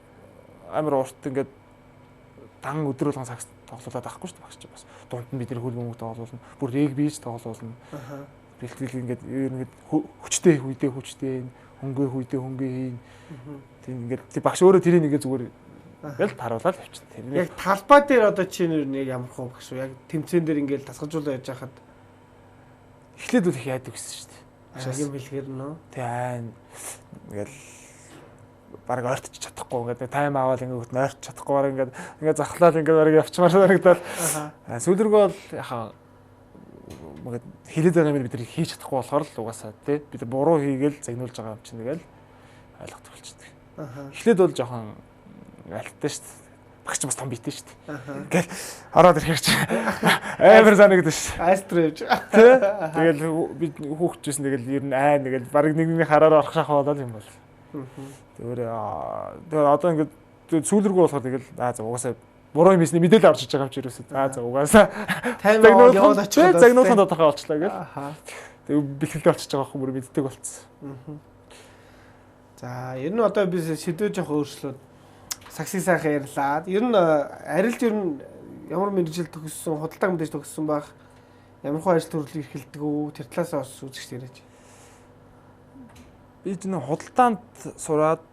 амар урт ингээд дан өдөр болгон сакс тоглуулад байхгүй шүү дээ багш чинь бас. Дунд нь бид нэр хөл бөмбөг тоглуулна. Бүр регбич тоглуулна. Бэлтгэл ингээд хүчтэй хөнгөө хүйдээ хөнгөө хийн. Тийм ингээд багш өөрөө тэрийг ингээд зүгээр тэгэл таруулаад явчихсан. Яг талбай дээр одоо чи нэг ямар хөө багш яг тэмцээн дээр ингээд тасгалжуулаад яж хахад эхлээд үл их яадаг гэсэн шүү дээ. Ашигын бэлгээр нөө. Тийм ингээл баг ойртож чадахгүй ингээд тайм аваад ингээд ойртож чадахгүй ингээд захлаад ингээд баг явчмаар санагдаад сүүлргөө бол яхаа ингээд хилээд байгаа юм бид нар хийж чадахгүй болохоор л угаасаа тий бид буруу хийгээл загнуулж байгаа юм чинь тэгэл ойлгох болчихдог. Эхлээд бол жоохон альттай шүү дээ. Багч бас том битээ шүү дээ. Ингээл ороод ирэх чинь амар санагдаж шүү. Астро явж. Тий. Тэгэл би хүүхдчсэн тэгэл ер нь нэгэл баг нэг хараараа орох шахаа болоод юм бол. Тэгээ одоо ингээд сүүлргүү болохоор тэгэл за угаасаа буруу юм хийсний мэдээлэл орж иж байгаа юм чи ерөөсөө. За угаасаа таймаа яваад очих. Загнуулахад тодорхой болчлаа гэл. Тэгээ бэлгэлд болчихж байгаа хүмүүс мэддэг болцсон. За ер нь одоо би шийдвэр жоох өөрчлөөд сагсыг сайхан ярьлаа. Ер нь арилж ер нь ямар мэрэгжил төгссөн, худалдаа мэдээж төгссөн байх. Ямар хөө ажил төрөл эрхэлдэг үү? Тэр талаас бас үзэгч яриач. Би ч нэг худалдаанд сураад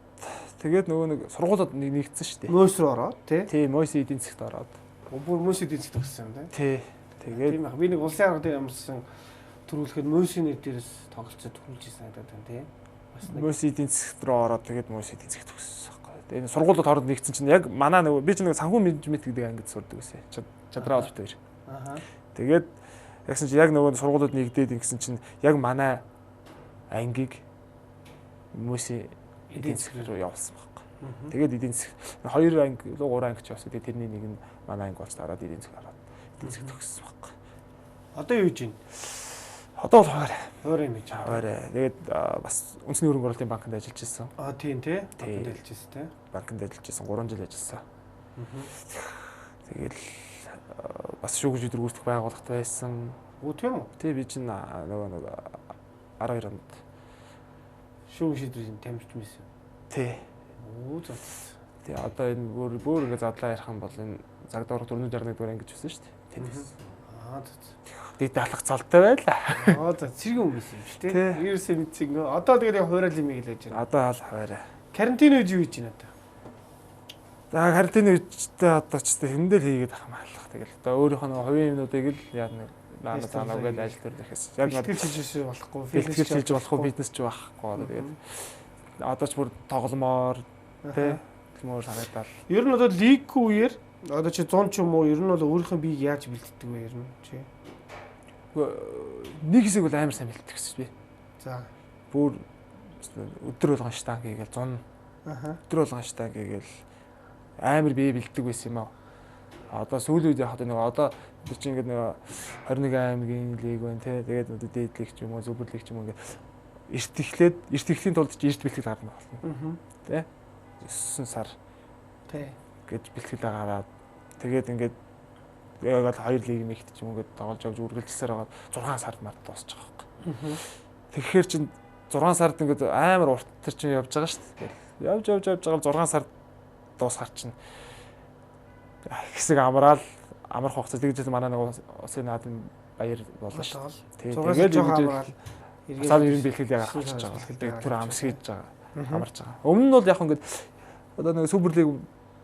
тэгээд нөгөө нэг сургуулиуд нэгдсэн шүү дээ. Мөөс рүү ороод тий. Мөөс эдийн засгт ороод. Бүр мөөс эдийн засгт төгссөн юм тий. Тэгээд тийм би нэг улсын арга дээр ямарсан төрүүлэхэд мөөсийн нэр дээрээс тоглолцоо төрүүлж ирсэн надад тий. Мөөс эдийн засгт руу ороод тэгээд мөөс эдийн засгт төгссөн байхгүй. Тэгээд сургуулиуд хооронд нэгдсэн чинь яг манай нөгөө би ч нэг санхүү менежмент гэдэг ангид сурдаг байсан. Чадраа олж дээр. Тэгээд ягсан чи яг нөгөө сургуулиуд нэгдээд ингэсэн чинь яг манай ангийг мөөсийн эдийн засаг руу явуулсан байхгүй. Тэгээд эдийн засаг 2 анги, 3 анги ч явсан. Тэгээд тэрний нэг нь манай анги болж дараад эдийн засаг хараад эдийн засаг төгссөн байхгүй. Одоо юу хийж байна? Одоо бол хуваарай. Хуваарай юм хийж байна. Хуваарай. Тэгээд бас үндэсний хөрөнгө оруулалтын банкнд ажиллаж ирсэн. Тийм тий. Банкнд ажиллаж ирсэн тий. Банкнд ажиллаж ирсэн 3 жил ажилласан. Тэгэл бас шүүгч өдргүүрдэх байгууллагт байсан. Үгүй тийм үү? Тий би чинь нөгөө 12 онд шүүгч шийдвэрийн тамирч мэйсэн. Тий. Оо зөв. Тий одоо энэ бүр ингэ задлаа ярих юм бол энэ цаг дорог 461 дугаар ангиж байсан шүү дээ. Тэнэс. Зөв. Дэд даалгах залтай байлаа. За цэргийн хүмүүс юм шүү дээ. Вирусээ мэдсэг нөө. Одоо тэгээд хуваарай юм хэлж байна. Одоо хаал хуваарай. Карантин үеж юу хийж байна одоо? За карантин үедээ одоо ч хэрэндээ л хийгээд ах маалах. Тэгэл одоо өөрийнхөө нэг хувийн юмнуудыг л яа нэг наана цаанаа угаал ажил дээр нэхээс. Яг бэлтгэл хийж болохгүй, бэлтгэл хийж болохгүй, бизнес ч байхгүй. Тэгээд одоо ч бүр тогломоор тий төлмөр санагдал. Ер нь одоо лиг үеэр одоо чи 100 ч юм уу ер нь бол өөрийнхөө биеийг яаж бэлддэг вэ ер нь чи? Нэг хэсэг бол амар сайн бэлддэг гэсэн би. За. Бүр өдөр болгон штанг хийгээл 100. Өдөр болгон штанг хийгээл амар бие бэлддэг байсан юм аа. Одоо сүүлийн үед яг нэг одоо тэр чинь ингээд нэг 21 аймгийн лиг байна тий. Тэгээд дээд лиг ч юм уу, супер лиг ч юм уу ингээд эртэхлийн тулд чи эрт бэлтгэл гарна болно. Тий. 9 сар. Тий. Гэж бэлтгэл гараад тэгээд ингээд яг 2 лиг нэгт ч юм уу ингээд тоглож авч үргэлжилсээр байгаа 6 сард мар дуусах байгаа юм. Тэгэхээр чин 6 сард ингээд амар урт тэр чинь явж байгаа шүү дээ. Явж байгаа 6 сард дуусахар чинь хэсэг амраал амрах хугацаа тэгж манай нэг усын наадын баяр болно шүү. Тэгээд амраал сар 90 бэлтгэл яг гаргаж байгаа. Тэгээд түр амс хийж байгаа. Амарч байгаа. Өмнө нь бол яг ингээд одоо нэг супер лиг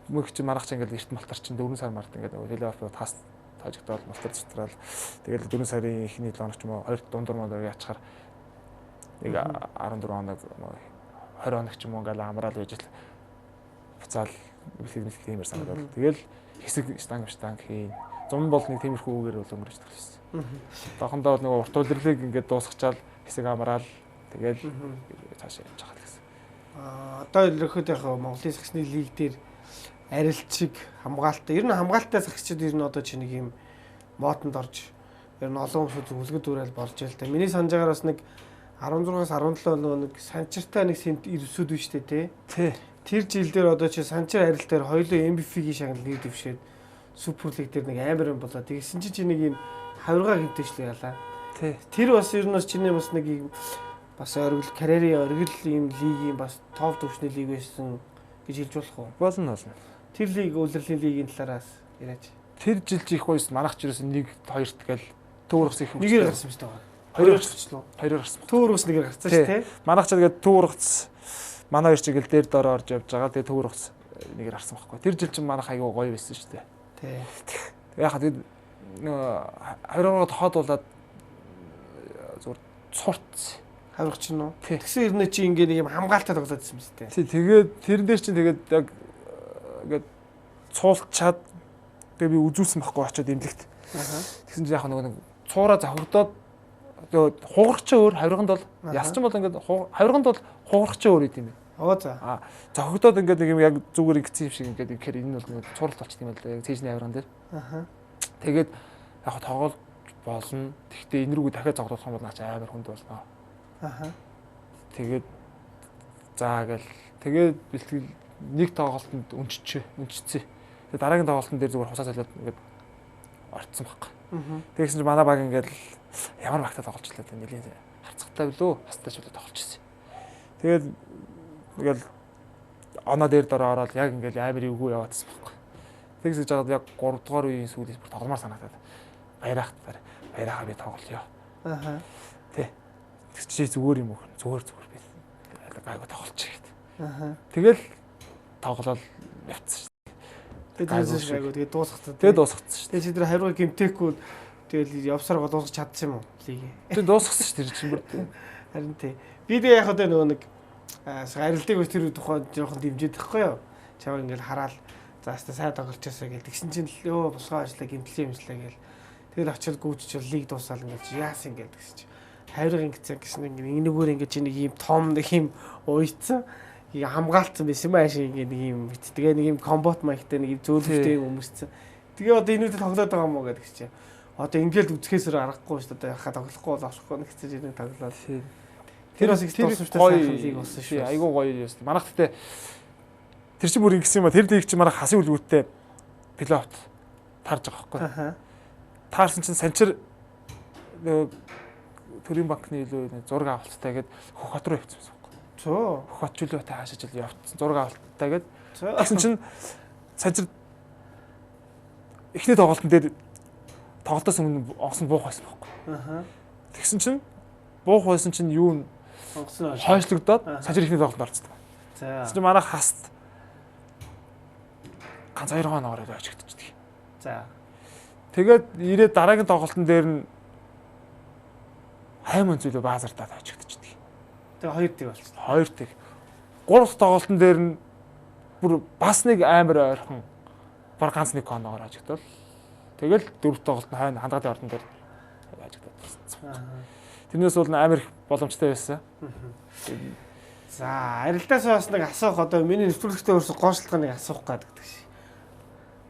мөх чи марах чинь ингээд эрт малтар чинь 4 сар март ингээд плей-офф тас тажигдал малтар цэцрал тэгээд 4 сарын эхний 7 хоног ч юм уу 2 дундуур мод яачаар нэг 14 хоног 20 хоног ч юм уу ингээд амраал байж л буцаал бэлтгэл тиймэр санагдал. Тэгэл хэсэг штанг хийн. Зун бол нэг тиймэрхүү үгээр бол өнгөрч төгссөн. Тохондоо нэг урт улирлыг ингээд дуусгачаал хэсэг амраал тэгэл цаашаа явж байгаа гэсэн. Одоо ерөнхийдөө яг Монголын сагсны лиг дээр арилжиг хамгаалалтаа ер нь хамгаалалтаа сагсчид ер нь одоо чи нэг юм мотонд орж ер нь олон хүмүүс үлгэр дуурайл болж байл та. Миний санджаагаар бас нэг 16-аас 17 нэг санчиртай нэг сент ирсүүд биш үү те. Тэр жил дээр одоо чи санчир арил дээр хоёулаа MVP-ийн шагнал нэг дэвшээд супер лиг дээр нэг амар юм болоо. Тэгсэн чи нэг юм хавиргаа гимтэйчлээ ялаа. Тэр бас ер нь бас чиний бас нэг юм бас оргил карьерийн оргил ийм лигийн бас топ төвчний лиг байсан гэж хэлж болох уу? Болно. Тэр лиг улирлын лигийн талаараас яриач. Тэр жил чи их гоёс манах ч ерөөс 1 2-т гээл төөргс их нэгээр гарсан юм шүү дээ. Хоёроор гарчлаа. Хоёроор гарсан. Төөргс нэгээр гарсан шүү дээ. Манах ч тэгээд төөргс манай хоёр чигээр дээр доор орж явж байгаа. Тэгээд төөргс нэгээр гарсан байхгүй. Тэр жил чинь манах аягүй гоё байсан шүү дээ. Яг тэгээд хоёроо тоходуулаад зүгээр цурц хаврах чинь уу? Тэгсэн ирнэ чи ингээ нэг юм хамгаалтаа тоглоод байсан юм шүү дээ. Тэгээд тэрэн дээр чинь тэгээд яг ингээд цуулчаад тэгээд би үзүүлсэн байхгүй очиод имлэгт. Тэгсэн чинь яг нэг цуура завхагдаад тэгээд хугарч өөр хавирганд бол ясч юм бол ингээд хавирганд бол хугарч өөр юм байна. Оо за. Завхагдаад ингээд нэг юм яг зүгээр ингэсэн юм шиг ингээд ихээр энэ бол нэг цууралт болчих юм байна. Яг цэжний хавирган дээр. Тэгээд яг тоглож болно. Тэгтээ энэ рүүгээ дахиад зогдох юм бол наач амар хүнд болно. Тэгээд заа гэл тэгээд бэлтгэл нэг тоглолтод өнчцээ. Тэгээд дараагийн тоглолтын дээр зүгээр хусаа солиод ингээд орцсон байхгүй. Тэгсэн чинь манай баг ингээд ямар багтаа тоглолцлоо тэ нэлийн харцагтай билүү хастаач болоо тоглож ирсэн. Тэгээд Тэгэл оноо дээр дороо ороод яг ингээл амар эвгүй яваадсан байхгүй. Тэгсэж жаад яг 3 дугаар үеийн сүүлээс бүр тогломоор санагдаад баярахаа би тоглоё. Аха. Тэ. Чи зүгээр юм уу? Зүгээр би гайгүй тоглолчих гээд. Аха. Тэгэл тоглол явцсан шүү дээ. Тэгээд гайгүй тэгээд дуусгацсан. Тэгээд дуусгацсан шүү дээ. Тэгээд чи тэр хариуг гимтэхгүй тэгэл явсаар дуусгаж чадсан юм уу? Лиг. Тэгээд дуусгацсан шүү дээ. Тэр чинь бүр. Харин тий. Би тэгээ яг одоо нөгөө нэг арилтыг өч тэр тухайн жоохон дэмжиж байхгүй юу? Чав ингээл хараад заастаа сайн тоглолчоосаа гэл тэгсэн чинь өө босгоо ажиллаа гимтлээ юмшлаа гэл. Тэгэл очил гүйччихэл лиг дуусаал ингээд яасан ингээд гэсэн чи. Хайрыг ингэсэн гэсэн ингээд нэгнүүгээр ингээд нэг юм том нэг юм уйцсан хамгаалцсан байсан юм ааш ингээд нэг юм бит. Тэгээ нэг юм комбот маягтай нэг юм зөөлөвтэй өмссөн. Тэгээ одоо энүүдэд тоглоод байгаа юм уу гэдэг чи. Одоо ингээд үзэхээсээр аргагүй шүү дээ. Яхаа тоглохгүй бол авахгүй нэг хэсэг нэг тоглоод. Тэр бас их тусамжтай сайхан лиг болсон шүү. Айгуу гоё юм шүү. Манайх тэтэ тэр чинь бүр ингэсэн юм а. Тэр лиг чинь манайх хасын үлгүүттэй пилот таарж байгаа байхгүй. Аха. Таарсан чинь санчир төрийн банкны илүү зураг авалттай гээд Хөхот руу явчихсан байхгүй. Зөө. Хөхот чөлөөтэй хаашиж л явчихсан зураг авалттай гээд. Тэгсэн чинь санчир эхний тоглолтын дээр тоглолтоос өмнө онгоцонд буух байсан байхгүй. Аха. Тэгсэн чинь буух байсан чинь юу онгоцны хойшлогдоод санчир эхний тоглолтод орцсон. За. Тэгсэн чинь манай хаст ганц 2 хоног ороод очигдчихдэг. За. Тэгээд ирээд дараагийн тоглолтын дээр нь хайман зүйлөө баазартаад очигдчихдэг. Тэгээ 2 тэг болчихсон. 2 тэг. 3 дахь тоглолтын дээр нь бүр бас нэг амар ойрхон бар ганц нэг хоногоор очигдвол тэгэл 4 дахь тоглолт нь хойно хандгаалын ордон дээр очигдаад. Тэрнээс бол амар их боломжтой байсан. За, арилдаас бас нэг асуух одоо миний нэвтрүүлэгтээ өөрсө гоошлогыг асуух гэдэг шиг.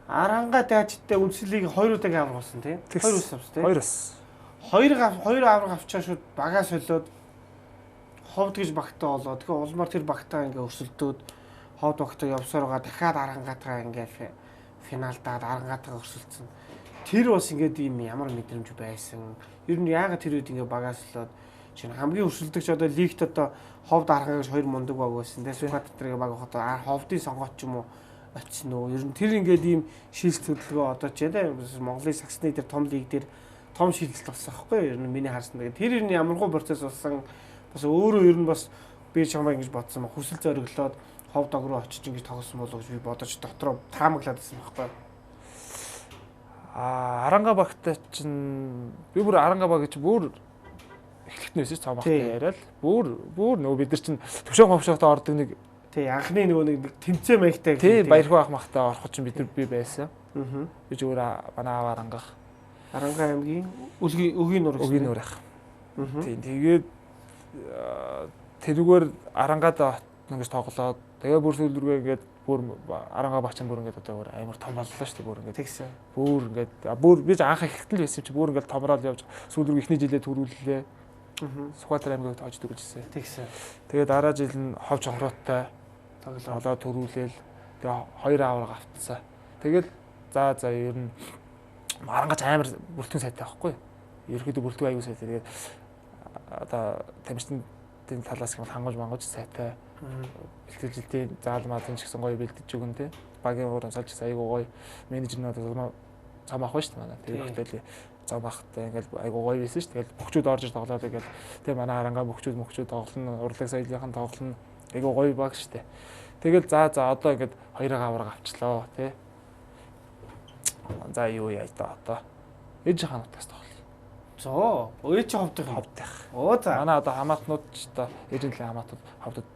Аранга дайчтай үнслийг 2 удаа аврагсан тийм. 2 ус авсан тийм. 2 ус. 2 авраг авчаа шууд багаас солиод ховд гэж багтаа болоо. Тэгэхээр улмаар тэр багтаа ингээ өрсөлдөөд ховд багтаа явсаар байгаа дахиад арангаатгаа ингээ финалдаад арангаатгаа өрсөлдсөн. Тэр бас ингээд ийм ямар мэдрэмж байсан. Ер нь яагаад тэр үед ингээ багаас солиод чинь хамгийн өрсөлдөгч одоо лигт одоо ховд арангаа гэж 2 мундаг баг байсан. Тэгээ Сүхбаатар тэрэг баг одоо ховдын сонгоод ч юм уу очсон уу. Ер нь тэр ингээд ийм шийдэл хөдөлгөөн одоо ч тийм Монголын саксны тэр том лиг дээр том шийдэлт болсон байхгүй юу? Ер нь миний харсан. Тэр ер нь ямаргүй процесс болсон. Бас өөрөө ер нь бас би чамаа ингэж бодсон. Хүсэл зориглоод ховд дог руу очиж ингэж тоглосон болов гэж би бодож дотроо таамаглаад байсан байхгүй юу? Аранга багтай чинь би бүр аранга баг гэж бүр эхлэхт нь байсан цаа багтай яриад бүр нөгөө бид нар чинь төвшөө ховшоогтой ордог нэг тий анхны нөгөө нэг тэмцээн маягтай тий баярхуу ах махтай орох чинь бид нар би байсан. Би зүгээр манай аав Аранга аймгийн өгийн нур ах. Тий тэгээд тэрүүгээр арангад ингэж тоглоод тэгээ бүр сүүл рүүгээ ингээд бүр аранга багч бүр ингээд одоо амар том боллоо шүү дээ бүр ингээд тэгсэн. Бүр ингээд бүр би анх ихтэл байсан чи бүр ингээд томроод явж сүүл рүү ихний жилээ төрүүллээ. Сүхбаатар аймагт хож дүржсэн. Тэгсэн. Тэгээ дараа жил нь хов чонгороотой тоглоод төрүүлээл тэгээ 2 авраг автсан. Тэгэл за ер нь арангач амар бүртгэн сайтай байхгүй. Ерөөдөө бүртгэн аягүй сайтай. Тэгээд одоо тамирчдын талаас нь хангаж сайтай. Бэлтгэлтэй заалмаатын ч гэсэн гоё бэлдэж өгөн тэ. Багийн ууран салж аягүй гоё менежернүүд цам авах шүү дээ манай. Тэгээд хөтөл цам авахтай ингээл аягүй гоё байсан шүү. Тэгээд бөхчүүд орж ир тоглоод ингээл тэ манай арангаа бөхчүүд тоглоно. Урлаг соёлынхан тоглоно. Аягүй гоё баг шүү дээ. Тэгэл за одоо ингээд 2 авраг авчлаа тэ. За юу яаж та одоо ээж хаануудаас тоглоё. Зөө, ээж ховдох. Оо за. Манай одоо хамаатнууд ч одоо ээжийн хамаатнууд ховдод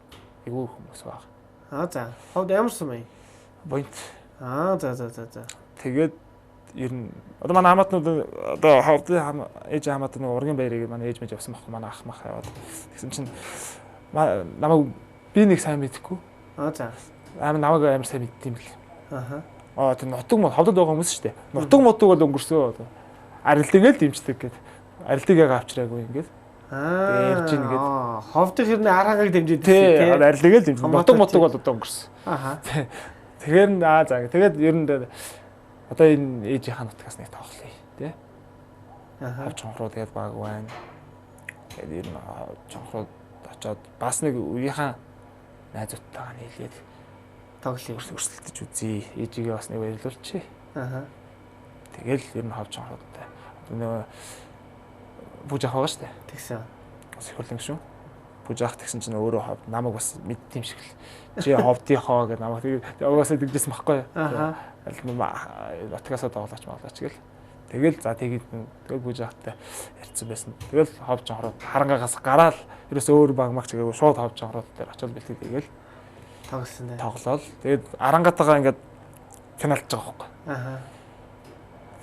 айгүй хүмүүс байгаа. За. Ховд ямарсан мэй? Боинт. За. Тэгээд ер нь одоо манай хамаатнууд одоо ховдын ээж хамаатны ургийн баярыг манай ээж мэж явсан байхгүй манай ах мах яваад. Тэгсэн чинь намайг би нэг сайн мэдэхгүй. За. Намайг амар сайн мэддэм бил. Тэр нутаг ховдод байгаа хүмүүс шүү дээ. Нутаг мотог бол өнгөрсөн. Арилтыгээ л дэмждэг гэд. Арилтыгээ авчраагүй ингээд. Ярьж ийн гэд. Ховдын хэрнээ арангааг дэмжиж тий. Арилтыгээ л дэмждэг. Нутаг мотог бол одоо өнгөрсөн. Тэгэхээр за тэгээд ер нь одоо энэ ээжийнхаа нутгаас нэг тоглоё тий. Хавч чонхруу тэгээд баг байна. Тэгээд ер нь чонхруу очоод бас нэг үеийнхэн найзуудтайгаа нийлээд тоглоё. өрсөлдөж үзье. Ээжигээ бас нэг баярлуулчих. Тэгэл ер нь хавж орохтой. Нөгөө бүжаах байгаа шүү дээ. Тэгсэн. Бас их хурлын шүү. Бүжаах тэгсэн чинь өөрөө хавд намайг бас мэддэм шиг л. Чи ховдынхоо гэдэг намайг тэгээд угаасаа тэгжсэн байхгүй. Аль нотгасаа тоглооч маглаач гэл. Тэгэл за тэгэл бүжаахтай ярьсан байсан. Тэгэл ховж ороод харангаагаас гараал ерөөс өөр баг магч гээгүй шууд ховж ороод дээр очиод бэлтээ тэгэл тоглосон дээ. Тоглоол. Тэгээд арангатагаа ингээд финалж байгаа байхгүй.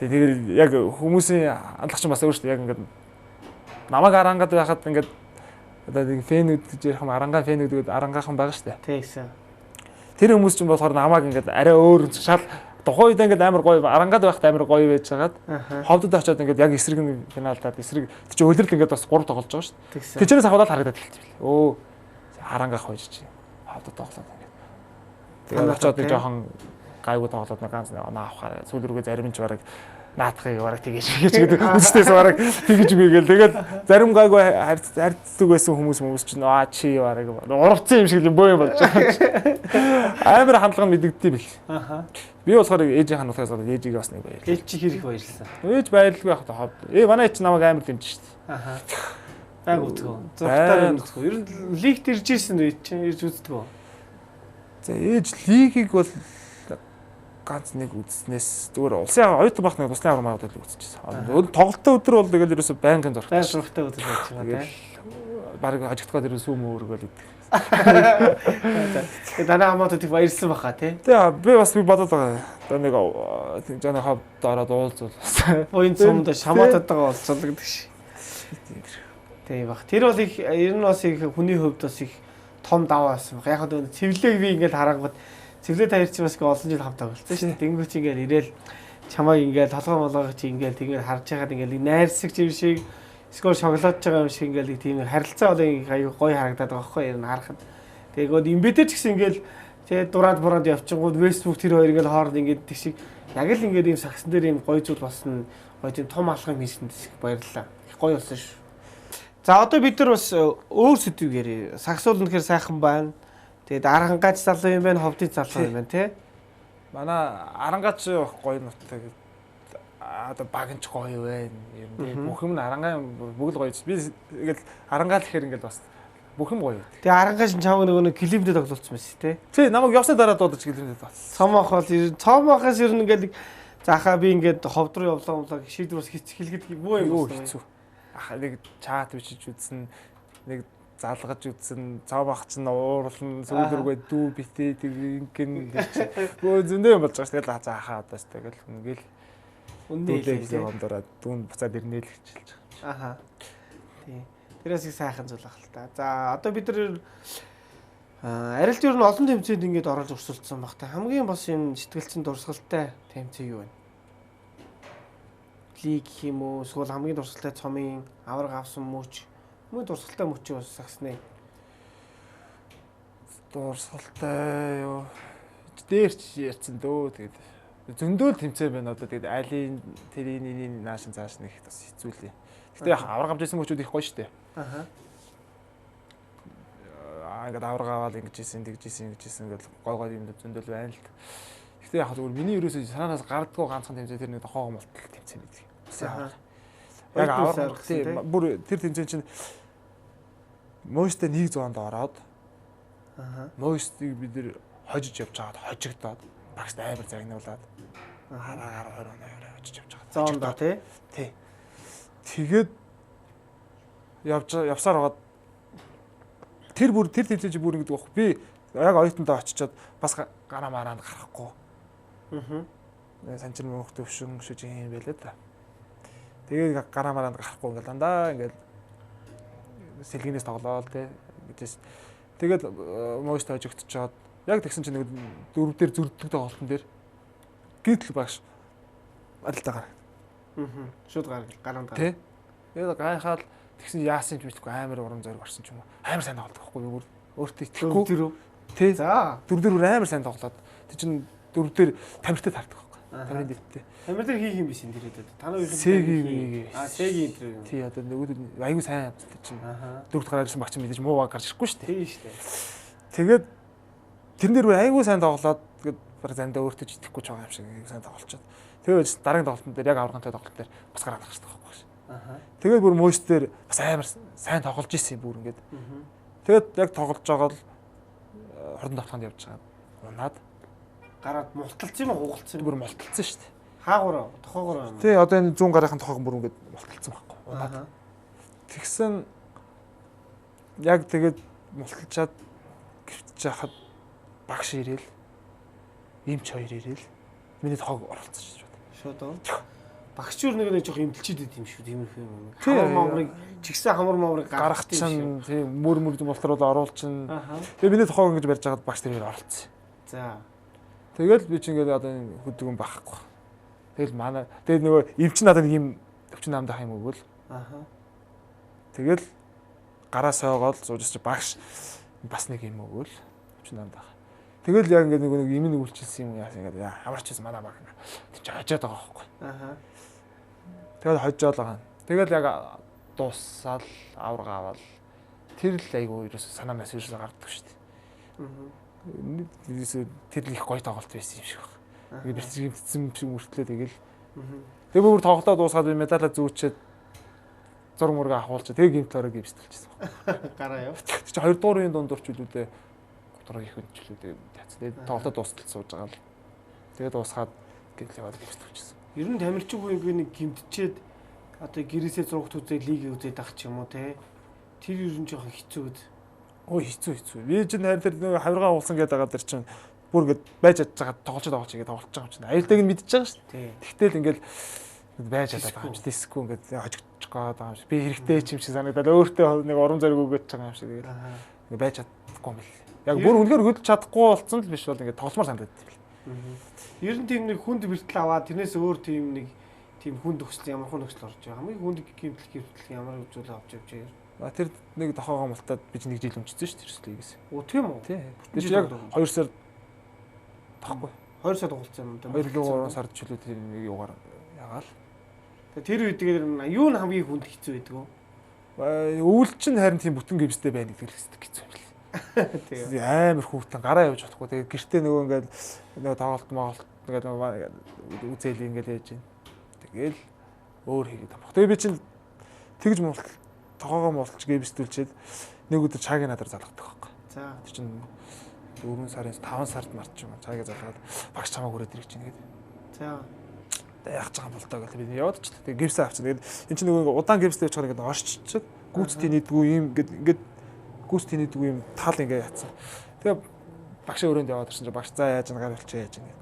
Тэгээд яг хүмүүсийн хандлагч бас өөр шүү дээ. Яг ингээд намайг арангад байхад ингээд одоо нэг фэнүүд гэж ярих юм арангаа фэнүүд гэдэг арангаахан байгаа шүү дээ. Тэгсэн. Тэр хүмүүс ч болохоор намайг ингээд арай өөр шал тухайн үед ингээд амар гоё арангад байхад амар гоё байж хагаад ховдод очиод ингээд яг эсрэг нь финалдаад эсрэг чи өдөрл ингээд бас 3 тоглож байгаа шүү дээ. Тэчнээс хаваад харагдаад хэлчихлээ. Өө арангаах байж чи ховдод тоглоод ингээд. Тэгээд очиод нэг жоохон гайгүй тоглоод нэг ганц оноо авахаар сүүл рүүгээ зарим ч бараг наатахыг бараг тэгэж гэдэг үстэйс бараг тэгэж үгээгээл тэгээд зарим гайгүй харьцдаг байсан хүмүүс ч наа чи бараг урвцсан юм шиг юм боо юм болж байгаа. Амар хандлага мэддэгдэв бил. Би болохоор ээжийн хандлахаас бол ээжигээ бас нэг баярлаа. Ээж чи хэрэг баярлсан. Ээж баярлалгүй байх та хавд. Манай ээж намайг амар дэмжиж шүү дээ. Баг үзгөө. Зургатаар үзгөө. Ер нь лигт ирж ирсэн ээж чи ирж үздэгөө. За ээж лигийг бол ганц нэг үзснээс зүгээр улсын оюутан байх нэг тусны аврам аваад л үзчихсэн. Тоглолтын өдөр бол тэгэл ерөөсөй байнгын зургтай. Байнг зургтай өдөр байж байгаа тийм. Баг хожигдоход ерөөсөө сүүм өөргөл идэг. Тэгээд танаа хамаатад их баярлсан баха тий. Тэгээ би бас бодоод байгаа. Одоо нэг жана хавд ороод уулзвал. Буян цомд шамаатад байгаа болцол гэдэг шиг. Тийм бах. Тэр бол их ер нь бас их хүний хувьд бас их том даваа байсан баг. Яг нь цэвлэг би ингээд харангууд цэвлэг таяр чи бас олон жил хамтаа болсон шүү дээ. Тэнгүү чи ингээд ирээл чамайг ингээд толгой молгоо чи ингээд тэгээд харж байгаад ингээд найрсагч юм шиг скор шоколад ч байгаа юм шиг ингээд тийм харилцаа бол аюу гоё харагдаад байгаа байхгүй ер нь харахад. Тэгээд имбэтэж гэсэн ингээд тэгээд дураад явчихгууд Facebook тэр хоёр ингээд хооронд ингээд тэг шиг яг л ингээд ийм сагсан дээр ийм гоё зүйл болсон гоё тийм том алхам хийсэн баярлалаа. Их гоё болсон шүү. За одоо бид нар бас өөр сэдв ярив. Сагсуул үнэхээр сайхан байна. Тэгээд арангач залуу юм байна, ховдын залуу юм байна тий. Манай арангач гоё нуттай гэдэг одоо багч гоё байна. Юм бүх юм арангаа бүгд гоё. Би ингээл арангаа л гэхээр ингээл бас бүх юм гоё. Тэгээ арангач чамаг нэг клиптэд тоглолцсон байсан тий. Тий намайг явсны дараа дуудаж клиптэд болсон. Цомоохоос ер нь ингээл заахаа би ингээд ховд руу явлаа шийдвэрс хэлгээд бөө юм хэцүү. Нэг чат бичиж үзсэн, нэг залгаж үзсэн, цав багч нь уурлан сүүлрүүгээ дүү битээ тэг ингэн бөө зөндөө юм болж байгаа шүү. Тэгэл заахаа одоос тэгэл ингээл үнэлээ ондороо дүүн буцаад ирнэ л хичээлж байгаа. Тий. Тэрээс их сайхан зүйл ах л та. За одоо бид нар арилж ер нь олон тэмцээнд ингээд оролж өрсөлдсөн баг та. Хамгийн бас юм сэтгэлцэн дурсгалтай тэмцээ юу вэ? Лиг юм уу? Эсвэл хамгийн дурсгалтай цомын авраг авсан мөч. Хамгийн дурсгалтай мөч бас сагснаа. Дурсгалтай юу? Дээрч ярьсан дөө тэгээд зөндөөл тэмцээн байна одоо тэгээд айлын тэрийн наашин цааш нэг бас хэцүүлээ. Гэтэ авраг авч ирсэн мөчүүд их гоё штэ. Ингээд авраг аваад ингэж ийсэн гэл гой юм зөндөөл байна л. Гэтэ яг зүгээр миний ерөөсөө санаанаас гардггүй ганцхан тэмцээн тэр нэг тохоо молтол тэмцээн байдаг. Яг авраг бүр тэр тэмцээн чинь Мойстэй 100-д ороод Мойстыг бид нэр хожиж явж байгаад хожигдоод багш амар загнуулаад хараагаар 20 хожиж явж байгаа. 100-д тий. Тий. Тэгээд явсаар байгаад тэр тэмцээч бүр ингэдэг баг. Би яг оюутандаа очичоод бас гараа мараанд гарахгүй. Санчир мөнх төвшин шиж юм байлаа да. Тэгээд гараа мараанд гарахгүй ингээл дандаа ингээл сэлгэнээс тоглоол те гэж. Тэгээд Мойст хожигдчиход яг тэгсэн чинь нэг дөрөв дээр зүрддэг тоглолтын дээр гítл багш адилтаагаар. Шууд гараанд гар. Тэ. Тэгээд гайхаад тэгсэн яасан ч мэдгүй амар уран зориг орсон ч юм уу. Амар сайн тоглоод байхгүй юу өөртөө итгэхгүй. Дөрөв. Тэ. За. Дөрөв амар сайн тоглоод. Тэг чин дөрөв дээр тамиртай таардаг байхгүй. Тамирын дэвттэй. Тамир дээр хийх юм биш энэ дээрээ. Танаа юу Сеги. Сеги энэ. Тий одоо нөгөө аюу сайн бастай чин. Дөрөвд гараад ирсэн багч мэдээж муу баг гарч ирэхгүй шүү дээ. Тий шүү дээ. Тэгээд тэрэн дээр бүр айгүй сайн тоглоод тэгээд баг зандаа өөртөө ч итгэхгүй ч байгаа юм шиг сайн тоглолцоод. Тэгээд дараагийн тоглолтын дээр яг аврагтай тоглолт дээр бас гараад байгаа шүү дээ. Аха. Тэгээд бүр мөстер бас амар сайн тоглож ирсэн бүр ингээд. Тэгээд яг тоглож байгаа л хордон давтаханд явж байгаа. Унаад Гараад мулталцсан юм уу хугалцсан юм. бүр мулталцсан шүү дээ. Хаагуур тохоогоор юм. Тий одоо энэ 100 гарынхын тохоог бүр ингээд мулталцсан байхгүй. Унаад. Тэгсэн яг тэгээд мулталчаад гівтж яхад багш ирээл имч хоёр ирээл миний тохоог оролцсон шүү дээ. Шууд оо. Багш юу нэг жоох имтэлчихэд байт юм шүү тиймэрхүү юм. Хамар мамрыг чигсэн хамар мамрыг гаргах чинь тийм мөр болтороо оруулчин. Аха. Тэгээ миний тохоог ингэж барьж байгаад багш тэрээр оролцсон. За. Тэгэл би ч ингээд одоо энэ хөдөгөн байхгүй. Тэгэл манай тэгээд нөгөө эвч надад нэг юм өвчин намдах юм өгвөл. Аха. Тэгэл гараа сойгоод суужс чи багш бас нэг юм өгвөл өвчин намдах. Тэгэл яг ингээд нэг юм үйлчилсэн юм яасан ингээд хамарчсан манай баг. Тэг чи хажаад байгаа байхгүй. Аха. Тэгэл хожоод байгаа. Тэгэл яг дуусаал авраг аваад тэр л айгу ерөөс санаанаас ерөөсө гардаг шүү дээ. Аа. Тэр л их гоё тоглолт байсан юм шиг байна. Ингээд бэрцгийгдсэн шиг мөртлөө тэгэл. Тэгээ бүр тоглолтоо дуусгаад би медалаа зүүчээд зураг мөргө ахуулж тэгээ гимтлороо гимстэлчихсэн байна. Гараа юу? Чи 2 дуурын дундуур ч үлүүдээ 3 дахь их өнчлүүдээ тэгээ тоглолтоо дуустал сууж байгаа л. Тэгээ дуусгаад гэл яваад гимстэлчихсэн. Ер нь тамирчин хүн нэг гимтчээд одоо гэрээсээ зурагт үзээ лиг үзээд ах ч юм уу те. Тэр ер нь жоохон хэцүү үз. Ой хэцүү. Би чинь хайр тэр нэг хавиргаа уулсан гэдэг байгаа дэр чинь бүр ингэж байж чадж байгаа тоглож байгаа ч ингэ тоглож байгаа юм чинь. Аюултайг нь мэдчихэж байгаа шүү дээ. Тэгтэл ингээл байж чадаад байгаа юм чи дисгүй ингээд хожигдчих гээд байгаа юм шиг. Би хэрэгтэй ч юм шиг санагдаад өөртөө нэг урам зориг өгөөд байгаа юм шиг тэгээд ингээд байж чадахгүй юм л. Яг бүр үнэхээр хөдөлж чадахгүй болсон л биш бол ингээд тогломоор санагдаад байна. Ер нь тийм нэг хүнд бэлтэл аваад тэрнээс өөр тийм нэг тийм хүнд өгсөл ямар хүн өгсөл орж байгаа. Хамгийн хүнд гимтэл ямар зүйл авч явж байгаа. Тэр нэг тохоогоо мултаад би чинь 1 жил өмчсөн шүү дээ тэрслэгээс. Оо тийм үү? Тий. Тэр яг 2 сар тахгүй. 2 сар тоглолцсон юм да. 2-3 сард ч үлээ тэр нэг юугаар ягаал. Тэр үед тэгээд юу нь хамгийн хүнд хэцүү байдаг вэ? Өвөл чинь харин тийм бүтэн гимстэй байна гэдэг л хэцүү юм байна. Тэгээ амар хүүтэн гараа явж чадахгүй. Тэгээ гэртээ нөгөө ингээд нөгөө тоглолт ингээд үзэл ингээд яаж байна. Тэгээл өөр хийгээд байгаа. Тэгээ би чинь тэгж тохоогоо муулч гимстүүлчихэд нэг өдөр чагийн надаар залгадаг байхгүй. За. Тэр чинь 4 сарын 5 сард марч юм чагаа залгаад багш чамаа хүрээд ирэх чинь гэдэг. За. Яах гэж байгаа юм бол таа гэдэг би яваад ч тэгээ гимсээ авчихсан. Тэгээд эн чинь нөгөө удаан гимстэй явж байгаа ингээд оршчихдаг. Гүйцэтгэй нийдгүй юм ингээд гүйцэтгэй нийдгүй юм тал ингээд яатсан. Тэгээ багшаа өрөөнд яваад ирсэн чинь багш за яаж гар болчих яаж ингээд.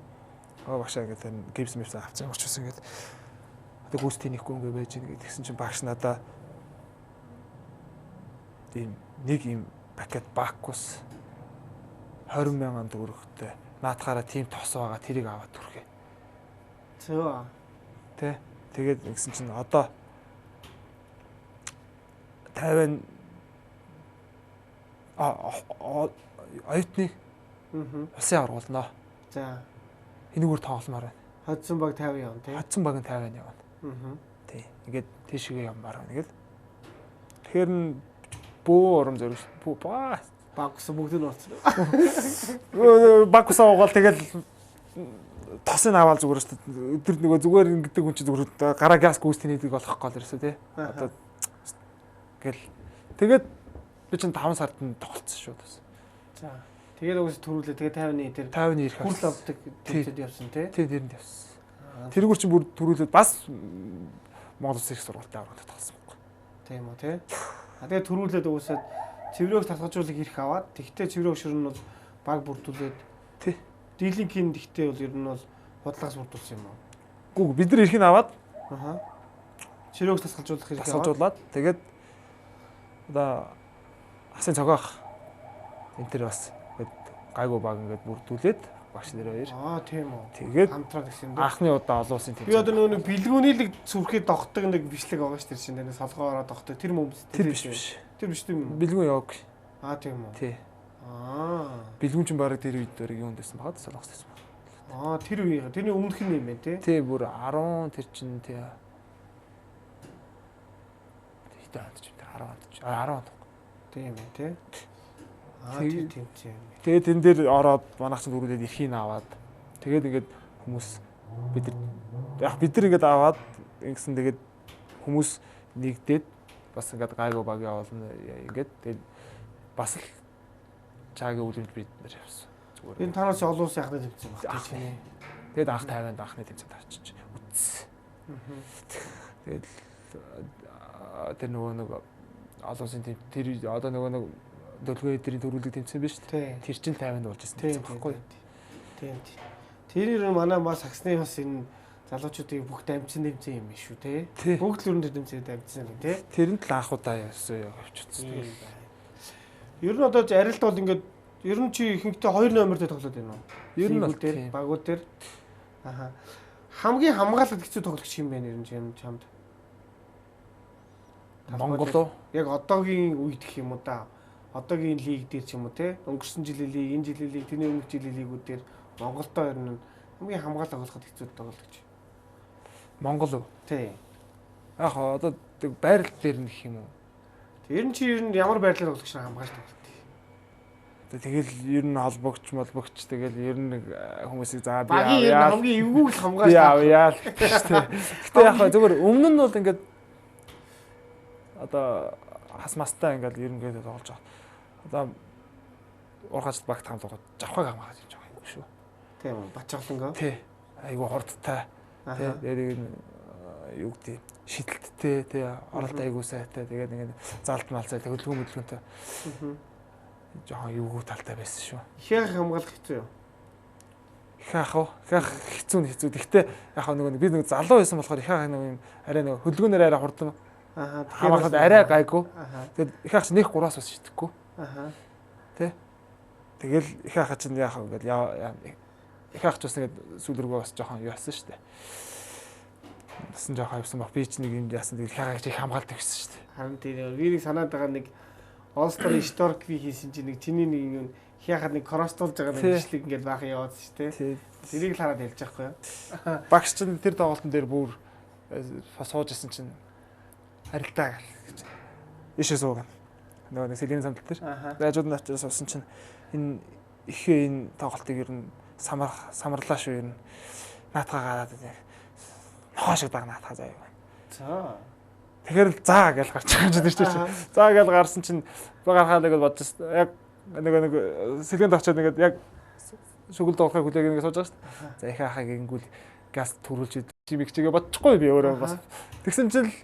Багшаа ингээд гимс мэрсэн авчихсан орчихсан ингээд. Тэгээ гүйцэтгэй нийхгүй ингээд байж ингээд тэгсэн чинь багш надаа тийм нэг юм пакет бакус 20,000 төгрөгтэй наатахаараа тийм тос байгаа тэрийг аваад түрхээ. Зөө. Тэ. Тэгээд ингэсэн чинь одоо 50 оюутныг усын оруулнаа. За. Энэгээр тогломоор байна. Хадсан баг 50 явна тий. Хадсан баг нь 50 явна. Тий. Ингээд тийшээ ямаар байна. Ингээд тэгэхээр нь бөө урам зориг баа багс бүгд нь орсон. Багс аваад тэгэл тосын аваад зүгээр шүү дээ. Өдөр нөгөө зүгээр ингэдэг хүн чинь зүгээр гараа газ гүйцэтгэх нийдэг болох гол ерөөсөө тий. Одоо гэл тэгээд би чинь 5 сард нь тоглолцсон шүү дээ. За. Тэгээд угс төрүүлээ тэгээд 50-ны тэр 50-ны ирэх хүрл авдаг төвчд явсан тий. Тий тэрэнд явсан. Тэрүүгээр чинь бүр төрүүлээд бас Монгол Улсын их сургуультай аврагт тоглосон байхгүй. Тийм үү тий. Тэгээд төрүүлээд угсаад цэврөг татгажуулах хэрэг аваад тэгтээ цэврөг ширэн нь бол баг бүрдүүлээд тий. Дийлингийн тэгтээ бол ер нь бол бодлогоос бүрдүүлсэн юм уу? Гүг бид нар эрхийг аваад цэврөг тасгалжуулах хэрэг тасгалжуулаад тэгээд одоо асын цогоох энэ төр бас гайгүй баг ингээд бүрдүүлээд багш нэр хоёр. Тийм үү. Тэгээд хамтраад гэсэн юм. Анхны удаа олон улсын би одоо нөгөө бэлгүүний л зүрхээ догтдаг нэг бичлэг байгаа ш тэр чинь тэр солгоороо догтдаг тэр мөмс тэр биш. Тэр биш тийм үү? Бэлгүүн яваг. Тийм үү. Тий. Бэлгүүн чинь баг тэр үед дээр юунд байсан багад солонгост байсан. Тэр үе. Тэрний өмнөх нь юм байна тий. Тий бүр 10 тэр чинь тий. Хэдэн онд ч тэр 10 онд. 10 онд. Тийм ээ тий. тийм. Тэгээд тэн дээр ороод манайх чинь дөрүүлээд эрхийг аваад тэгээд ингээд хүмүүс бид нар ингээд аваад ингэсэн тэгээд хүмүүс нэгдээд бас ингээд гайгүй баг явуулна ингээд тэгээд бас л чаагийн үлэмж бид нар явсан. Зүгээр. Энэ танаас олон улсын анхны тэмцээн баг тийм. Тэгээд анх 50-нд анхны тэмцээнд авчиж үтс. Тэгээд тэр нөгөө олон улсын тэр одоо нөгөө дөлгөө эдрийн төрүүлэг тэмцээн биш үү? Тэр чинь 50-нд болж ирсэн байхгүй юу? Тийм. Тэр манай бас саксны бас энэ залуучуудыг бүх дамжсан тэмцээн юм биш үү те? Бүгд л өрн тэмцээнд дамжсан юм те? Тэрэнд л анхудаа явсан явчихсан. Ер нь одоо арилт бол ингээд ер нь чи ихэнхдээ 2 номертой тоглоод байна уу? Ер нь бол тийм. Багууд дээр. Аха. Хамгийн хамгаалалт хэцүү тоглогч юм байна ер нь чамд. Монгол уу? Яг одоогийн үед гэх юм уу да. Одоогийн лиг дээр ч юм уу те. Өнгөрсөн жилийн лиг, энэ жилийн лиг, тэрний өмнөх жилийн лигүүд дээр Монголдоо ер нь хамгийн хамгаалалт оруулахад хэцүү тоглогч. Монгол уу? Тийм. Яг одоо байрал дээр нэх юм уу? Ер нь чи ямар байдлаар тоглогч хамгаалж тоглолт. Тэгэл ер нь холбогч тэгэл ер нь хүмүүсийг заа би авъя. Хамгийн эвгүй л хамгаалж авъя л гэдэг шүү дээ. Гэтэ яг зөвхөн өмнө нь бол ингээд одоо хас мастай ингээд ер нь гээд тоглож байгаа. Одоо ургаач багт хамлуугаад жавхаг хамгаалж хийж байгаа юм шүү. Тийм үү? Бачаглангаа. Тий. Айгу хурдтай. Тий. Тэгээд юу гэдэг шидэлттэй тий оролт айгу сайтай. Тэгээд ингээд залт малцай хөдөлгөөнтэй. Жохон эвгүй талтай байсан шүү. Их хамгаалах хэцүү юу? Их ах уу? Их хэцүү. Гэхдээ яг нөгөө би нэг залуу байсан болохоор их ах нэг юм арай нэг хөдөлгөөнөр арай хурдан. Хамгаалахад арай гайгүй. Тэгээд их ах чинь нэг 3-аас бас шидэхгүй. Тэ? Тэгэл их ах чинь яг ингээд их ах ч бас нэг сүүлргөө бас жохон яасан шүү дээ. Насан жохон явсан баг. Би ч нэг юм яасан. Тэгэл их ах их хамгаалдаг гэсэн шүү дээ. Харин тийм би нэг санаад байгаа нэг All-Star Historic би хийсэн чинь нэг чиний нэг юм хяхад нэг кросстуулж байгаа нэг бичлэг ингээд баахан яваад шүү дээ. Тэрийг л хараад хэлж байхгүй юу? Багш чинь тэр тоглолтын дээр бүр сууж исэн чинь харилтаа гэж. Ишээ суугаад. Нөгөө нэг сэлгийн самтал дээр. Байжууд нь очиж суусан чинь энэ ихээ энэ тоглолтыг ер нь самарлаа шүү ер нь. Наатгаа гараад нохоо шиг баг наатгаа заяа. За. Тэгэхээр заа гэж гарч байгаа юм чинь. Заа гэж гарсан чинь гарахаа нэг бодож яг нэг сэлгэнд очиод ингээд яг шүгэл доохыг хүлээг ингээд сууж байгаа шүү дээ. За их ахаа гингүүл газ төрүүлж чимэгчгээ бодчихгүй би өөрөө бас. Тэгсэн чинь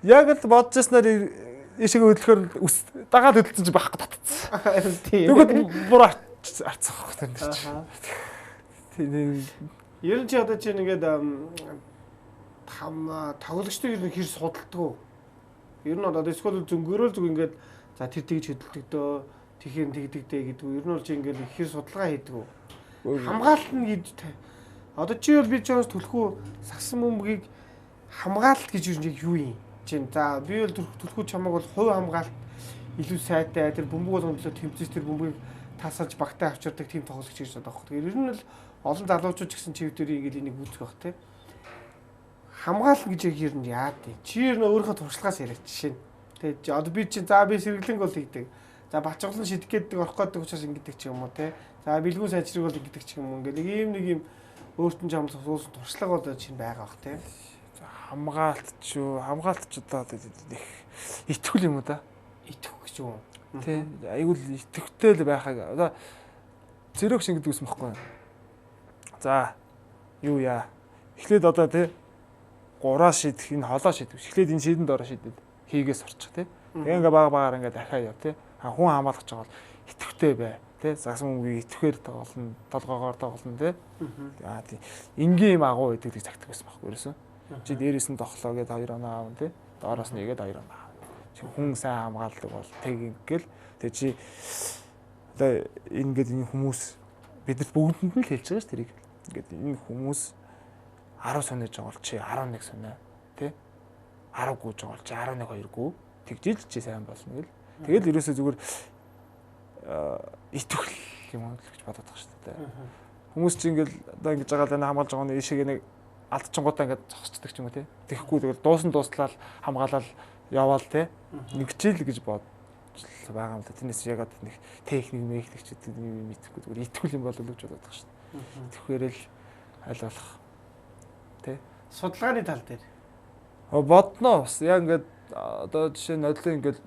яг л бодож яснаар ишиг хөдлөхөр дагаад хөдөлсөн чинь байхгүй татцсан. Тэгвэл бүр арцах тэр нэр чинь. Тийм. Ер нь чи одоо чи нэгээд тоглогчдыг ер нь хэр судалдаг. Ер нь одоо эсвэл зөнгөөрөө зүг ингээд за тэр тэгж хөдөлдөг дөө тэгэхээр тэгдэг дээ гэдэг үү. Ер нь бол чи ингээд хэр судалгаа хийдэг үү. Хамгаалалт нь гэж одоо чи бол би чоос төлхөө сагсан бөмбөгийг хамгаалалт гэж юу юм чинь. За би бол төлхөө чамаг бол хувь хамгаалалт илүү сайтай тэр бөмбөг болгондлоо тэмцэж тэр бөмбөгийг тасалж багтаа авчирдаг тийм тоглогч гэж бодох. Тэгэхээр ер нь л олон залуучууд гэсэн чивдэрийг ингээд энийг үүсгэх бах те. Хамгаалал гэж ер нь яа тий. Чи ер нь өөрийнхөө туршлагаас яриач жишээ нь. Тэгээ одоо би чинь за би сэргэлэнг бол хийдэг. За бачгалан шидэх гэдэг орох гэдэг учраас ингэдэг ч юм уу те. За бэлгүүн сайжрыг бол ингэдэг ч юм уу. Ингээд нэг юм өөртөө жамс суусан туршлага бол чинь байгаа бах те. За хамгаалт ч одоо их итгэл юм уу да? Итгэх гэж юу? Тий. Айгуул итгэвтэй л байхаа. Одоо зэрэг шингэдэг юм баггүй. За юу яа. Эхлээд одоо тий 3 шидэх энэ холоо шидэх. Эхлээд энэ шидэнд ороо шидэд хийгээс орчих тий. Тэгээ ингээ бага ингээ дахиад яв тий. Хүн хамгаалах гэж байгаа бол итгэвтэй бай. Тий. Загсан мөнгөийг итгэхээр тоглоно, толгоогоор тоглоно тий. Аа тий. Ингийн юм агуу гэдэг тийг цагтдаг байсан байхгүй ерөөсөө. Чи дээрээс нь тоглоо гээд 2 оноо аав тий. Доороос нь игээд 2 оноо аав. Чи хүн сайн хамгаалдаг бол тэг ингээл тэг чи одоо ингээд энэ хүмүүс бидэрт бүгдэнд нь л хэлж байгаа ш тэрийг. Ингээд энэ хүмүүс 10 сонирж байгаа бол чи 11 сонио тий 10 гүйж байгаа бол чи 11 2 гүү тэгжил чи сайн болно гэл. Тэгэл ерөөсөө зүгээр итгэл юм уу гэж бодоод байгаа шүү дээ. Хүмүүс чи ингээл одоо ингэж байгаа л хамгаалж байгаа нь ишиг нэг алдчихгуудаа ингээд зогсчдаг ч юм уу тий. Тэгэхгүй тэгэл дууслал хамгаалал яваал тий. Нэгжил гэж бод. байгаа юм л да. Тэрнээс яг одоо нэг техник мэхлэгч гэдэг юм мэдхгүй зүгээр итгүүл юм болов гэж боддог шүү дээ. Тэгэхээр л аль болох тий. Судалгааны тал дээр. Бодноо бас яг ингээд одоо жишээ нь нодлын ингээд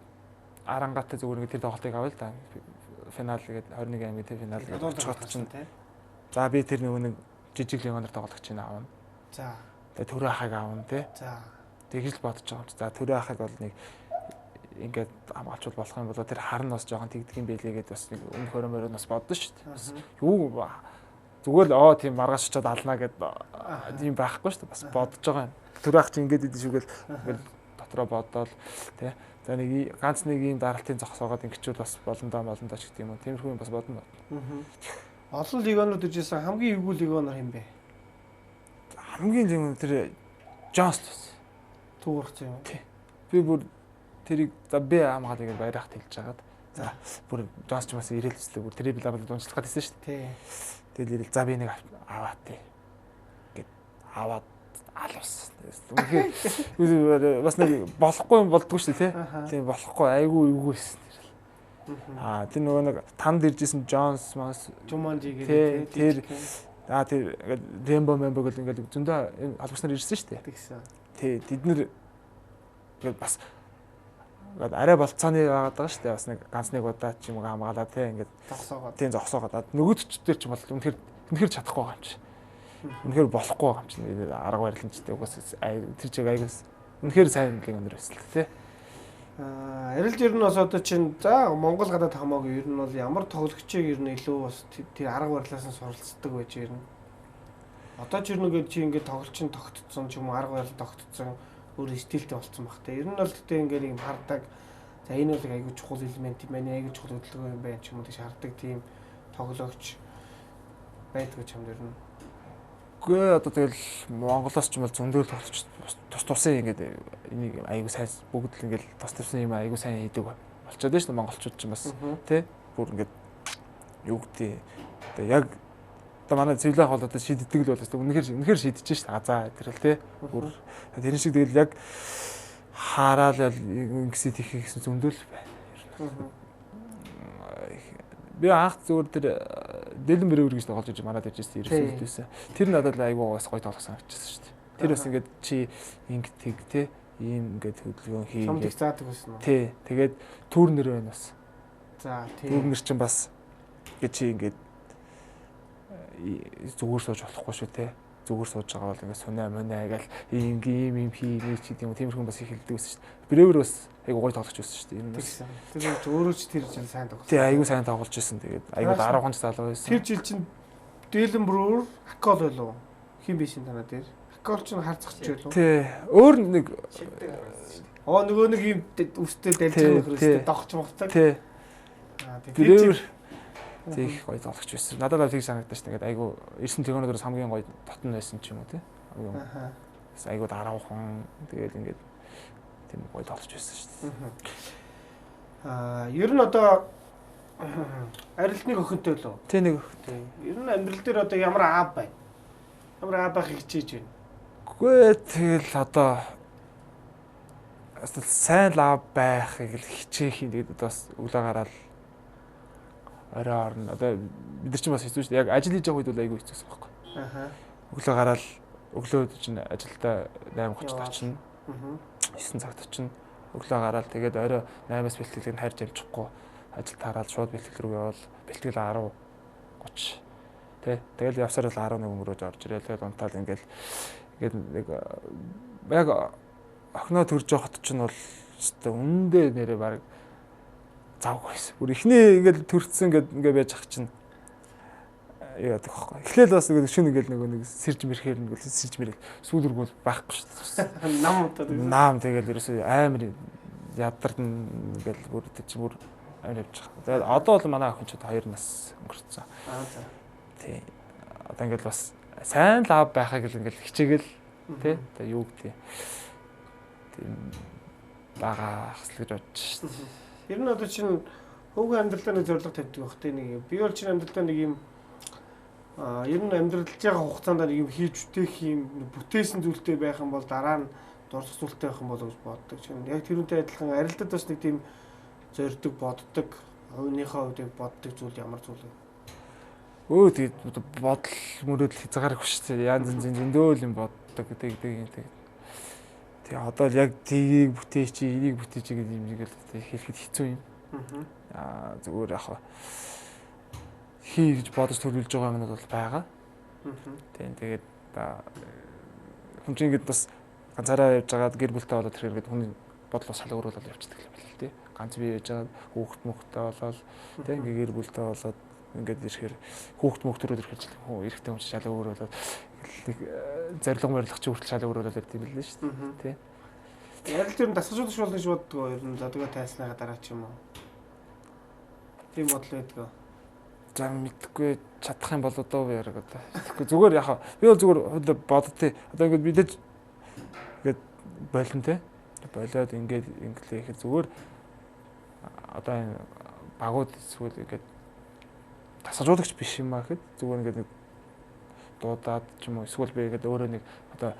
Арангатай зүгээр ингээд тэр тоглолтыг авъя л да. Финал гээд 21 аймгийн тэр финал гээд очиход чинь за би тэр нэг жижиг лигоноор тоглох чинь аавна. За. Тэгээ төрөө ахыг аавна тий. За. Тэгж л бодож байгаа юм чи. За төрөө ахыг бол нэг ингээд хамгаалчвал болох юм болоо тэр харна бас жоохон тэгдэг юм байлээ гэдээ бас нэг өмнөх хөрөмөрөө бас бодсон шүү дээ. Юу зүгээр л тийм маргааш очиод алнаа гэд тийм байхгүй шүү дээ. Бас бодож байгаа юм. Төрөө ах чи ингээд идэв шүүгээл ингээд дотроо бодоол тий. За нэг ганц нэг юм даралтын зогсоогоод ингэчүүл бас болондоо ч гэдэг юм уу. Тиймэрхүү юм бас бодно. Олон лигонууд иржсэн хамгийн эвгүй лигонор хэм бэ? Хамгийн лигон тэр Джонс түүрхсэн юм. Тий. Би бүр тэрийг за би хамгаалыг баярах хэлж хагаад за бүр Джонс ч бас ирээлжлээ бүр тэрийг лабл уншлах гэсэн шүү дээ. Тий. Тэгэл ирэл за би нэг аваад тий. Гэт аваад алуус. Үнэхээр бас нэг болохгүй юм болдгоо шүү дээ тий. Тийм болохгүй айгүй эвгүйсэн. Тэр нөгөө нэг танд иржсэн Джонс мас Жуманжи гэдэг тэр тэр Рембо мембер гэл ингээд зөндөө албаснаар ирсэн шүү дээ. Тий тэд нэр ингээд бас арай болцооны байгаад байгаа шүү дээ. Бас нэг ганц нэг удаа ч юм уу хамгаалаа тий ингээд зогсоогоод. Тийм зогсоогоод. Нөгөөдчдөр ч бол үнэхээр чадахгүй байгаа юм чи. Үнэхээр болохгүй байгаа юм чи. Арга барилчтай угаас тэр чиг айгаас үнэхээр сайн нэг өнөр байсан л тий. Арилж ер нь бас одоо чинь за Монгол гадаад хамаагүй ер нь бол ямар тоглогчийг ер нь илүү бас тэр арга барилаас нь суралцдаг байж ер нь. Одоо ч ер нь ингээд тоглолчин тогтцсон ч юм уу арга барил тогтцсон өөр стилтэй болцсон баг те. Ер нь бол тэгтээ ингээд юм хардаг. За энэ бол айгүй чухал элемент юм байна. Айгүй чухал хөдөлгөөн юм байна ч юм уу тийш хардаг тийм тоглогч байдгүй ч юм ер нь. Гэхдээ одоо тэгэл Монголоос ч юм бол зөндөл тоглож тус ингээд энийг айгүй сайн бүгд л ингээд тус юм айгүй сайн хийдэг болчиход байна шүү дээ монголчууд ч бас тий бүр ингээд юу гэдэг одоо яг одоо манай цэвлэх бол одоо шийддэг л бол үнэхээр шийдэж шүү дээ за тэр л тий бүр тэр шиг тэгэл яг хараал ингэсэй тийх гэсэн зөндөл байна. Би анх зүгээр тэр Дэлэн Бэрээр гэж тоглож иж манад ижсэн ерөөсөө. Тэр надад айгүй бас гоё тоглох санагдчихсан шүү дээ. Тэр бас ингээд чи ингэ тэг те ийм ингээд хөдөлгөөн хийгээд заадаг байсан уу? Тий. Тэгээд турнер байна бас. За тий. Турнер чинь бас гэж чи ингээд зүгээр сууж болохгүй шүү те. Зүгээр сууж байгаа бол ингээд сунаа мөнаа гээл ийм хийгээ чи тийм тиймэрхүү бас их хэлдэг байсан шүү дээ. Бэрээр бас айгуу гоё тоглож байсан шүү дээ. Тэр өөрөө ч тэр жил сайн тоглож. Тий, айгуу сайн тоглож байсан. Тэгээд айгуу 10 залуу байсан. Тэр жил чинь Дэлэн Бэрээр Хакол байлуу. Хин биш энэ танаа дээр. Хакол ч харцах ч байлуу. Тий. Өөр нэг нөгөө нэг юм үстэй дэлгэн нөхрөөстэй догч мохтой. Тий. Тэр тийх гоё тоглож байсан. Надад л тийг санагдаж шүү дээ. Ингээд айгуу 9 тэгнүүдээс хамгийн гоё дотн байсан ч юм уу тий. Айгуу дараахан тэгээд ингээд тийм гоё тоглож байсан шүү дээ. Ер нь одоо арилтныг өхөнтэй лөө. Тий нэг. Ер нь амьдрал дээр одоо ямар аав байна? Ямар аав байхыг хичээж байна? Үгүй тэгэл одоо сайн лав байхыг л хичээх юм тэгээд бас өглөө гараад орой орно. Одоо бид нар ч бас хэцүү шүү дээ. Яг ажил хийж байгаа үед бол айгүй хэцүүсэн байхгүй. Өглөө гараад өглөө чинь ажилдаа 8:30-д очино. 9 цагт очино. Өглөө гараад тэгээд орой 8-аас бэлтгэлийг харж амжихгүй ажил таараад шууд бэлтгэл рүү явал бэлтгэл 10:30 тий. Тэгэл явсаар л 11 өнгөрөөж орж ирээ. Тэгээд унтаал ингээл нэг яг охиноо төрж явахт чинь бол өстой үндэ нэрээ баг завгүй байсан. Бүр ихний ингээл төрцсөн ингээ байж ах чинь яадаг байхгүй. Эхлээл бас нэг шүн ингээл нэг сэрж мэрхээр нэг сэрж мэрэг сүүл рүү байхгүй шүү дээ. Нам тэгэл ерөөсөө амар ядарна ингээл бүр тийч бүр амар явж байгаа. Тэгээд одоо бол манай охин ч 2 нас өнгөрцөн. Тий. Одоо ингээл бас сайн лав байхыг л ингээл хичээгээл тий. Одоо юу гэдэг тийм бага хэсэлж бодож шүү дээ. Ер нь одоо чинь хөвгөн амьдралдаа нэг зорилго тавьдаг байх тийм нэг. Би бол чинь амьдралдаа нэг юм ер нь амьдралж байгаа хугацаанд нэг юм хийж үтэх юм бүтээсэн зүйлтэй байх юм бол дараа нь дурсах зүйлтэй байх юм болов гэж боддог чинь. Яг тэрүүнтэй адилхан арилдад бас нэг тийм зорддог, боддог, хувийнхаа хувьд боддог зүйл ямар зүйл вэ? Тэгээд бодол мөрөөдөл хязгааргүй шүү дээ. Янз янзын зөндөөл юм боддог гэдэг. Тэгээ одоо л яг тгийг бүтээч, энийг бүтээч гэдэг юм шиг л хэлэхэд хэцүү юм. Зүгээр яг хий гэж бодож төлөвлөж байгаа юмнууд бол байгаа. Тэгээд хүн чинь ингэж бас ганцаараа явж байгаад гэр бүлтэй болоод тэр ингээд хүний бодлоо салгууруулаад явчихдаг юм байна л тий. Ганц бие яж байгаа хүүхэд мөхтэй болоод тий ингээд гэр бүлтэй болоод ингээд ирэхээр хүүхэд мөхтөрөд ирэхээр хүн эрэгтэй хүн шалаа өөрөөлөд зориг морилох чи хүртэл шалаа өөрөөлөд ирд юм билээ шүү дээ тий. Яг л тэр дасгалжуулагч болно гэж боддгоо ер нь задгаа тайсныхаа дараа ч юм уу. Тийм бодол байдгаа. За мэдхгүй чадах юм бол одоо яг одоо. Тэгэхгүй зүгээр яхаа би бол зүгээр боддتي. Одоо ингээд мэдээж ингээд болон те. Болоод ингээд инглихээр зүгээр одоо энэ багууд эсвэл ингээд тасгалжуулагч биш юм аа гэхэд зүгээр ингээд нэг дуудаад ч юм уу эсвэл би ингээд өөрөө нэг одоо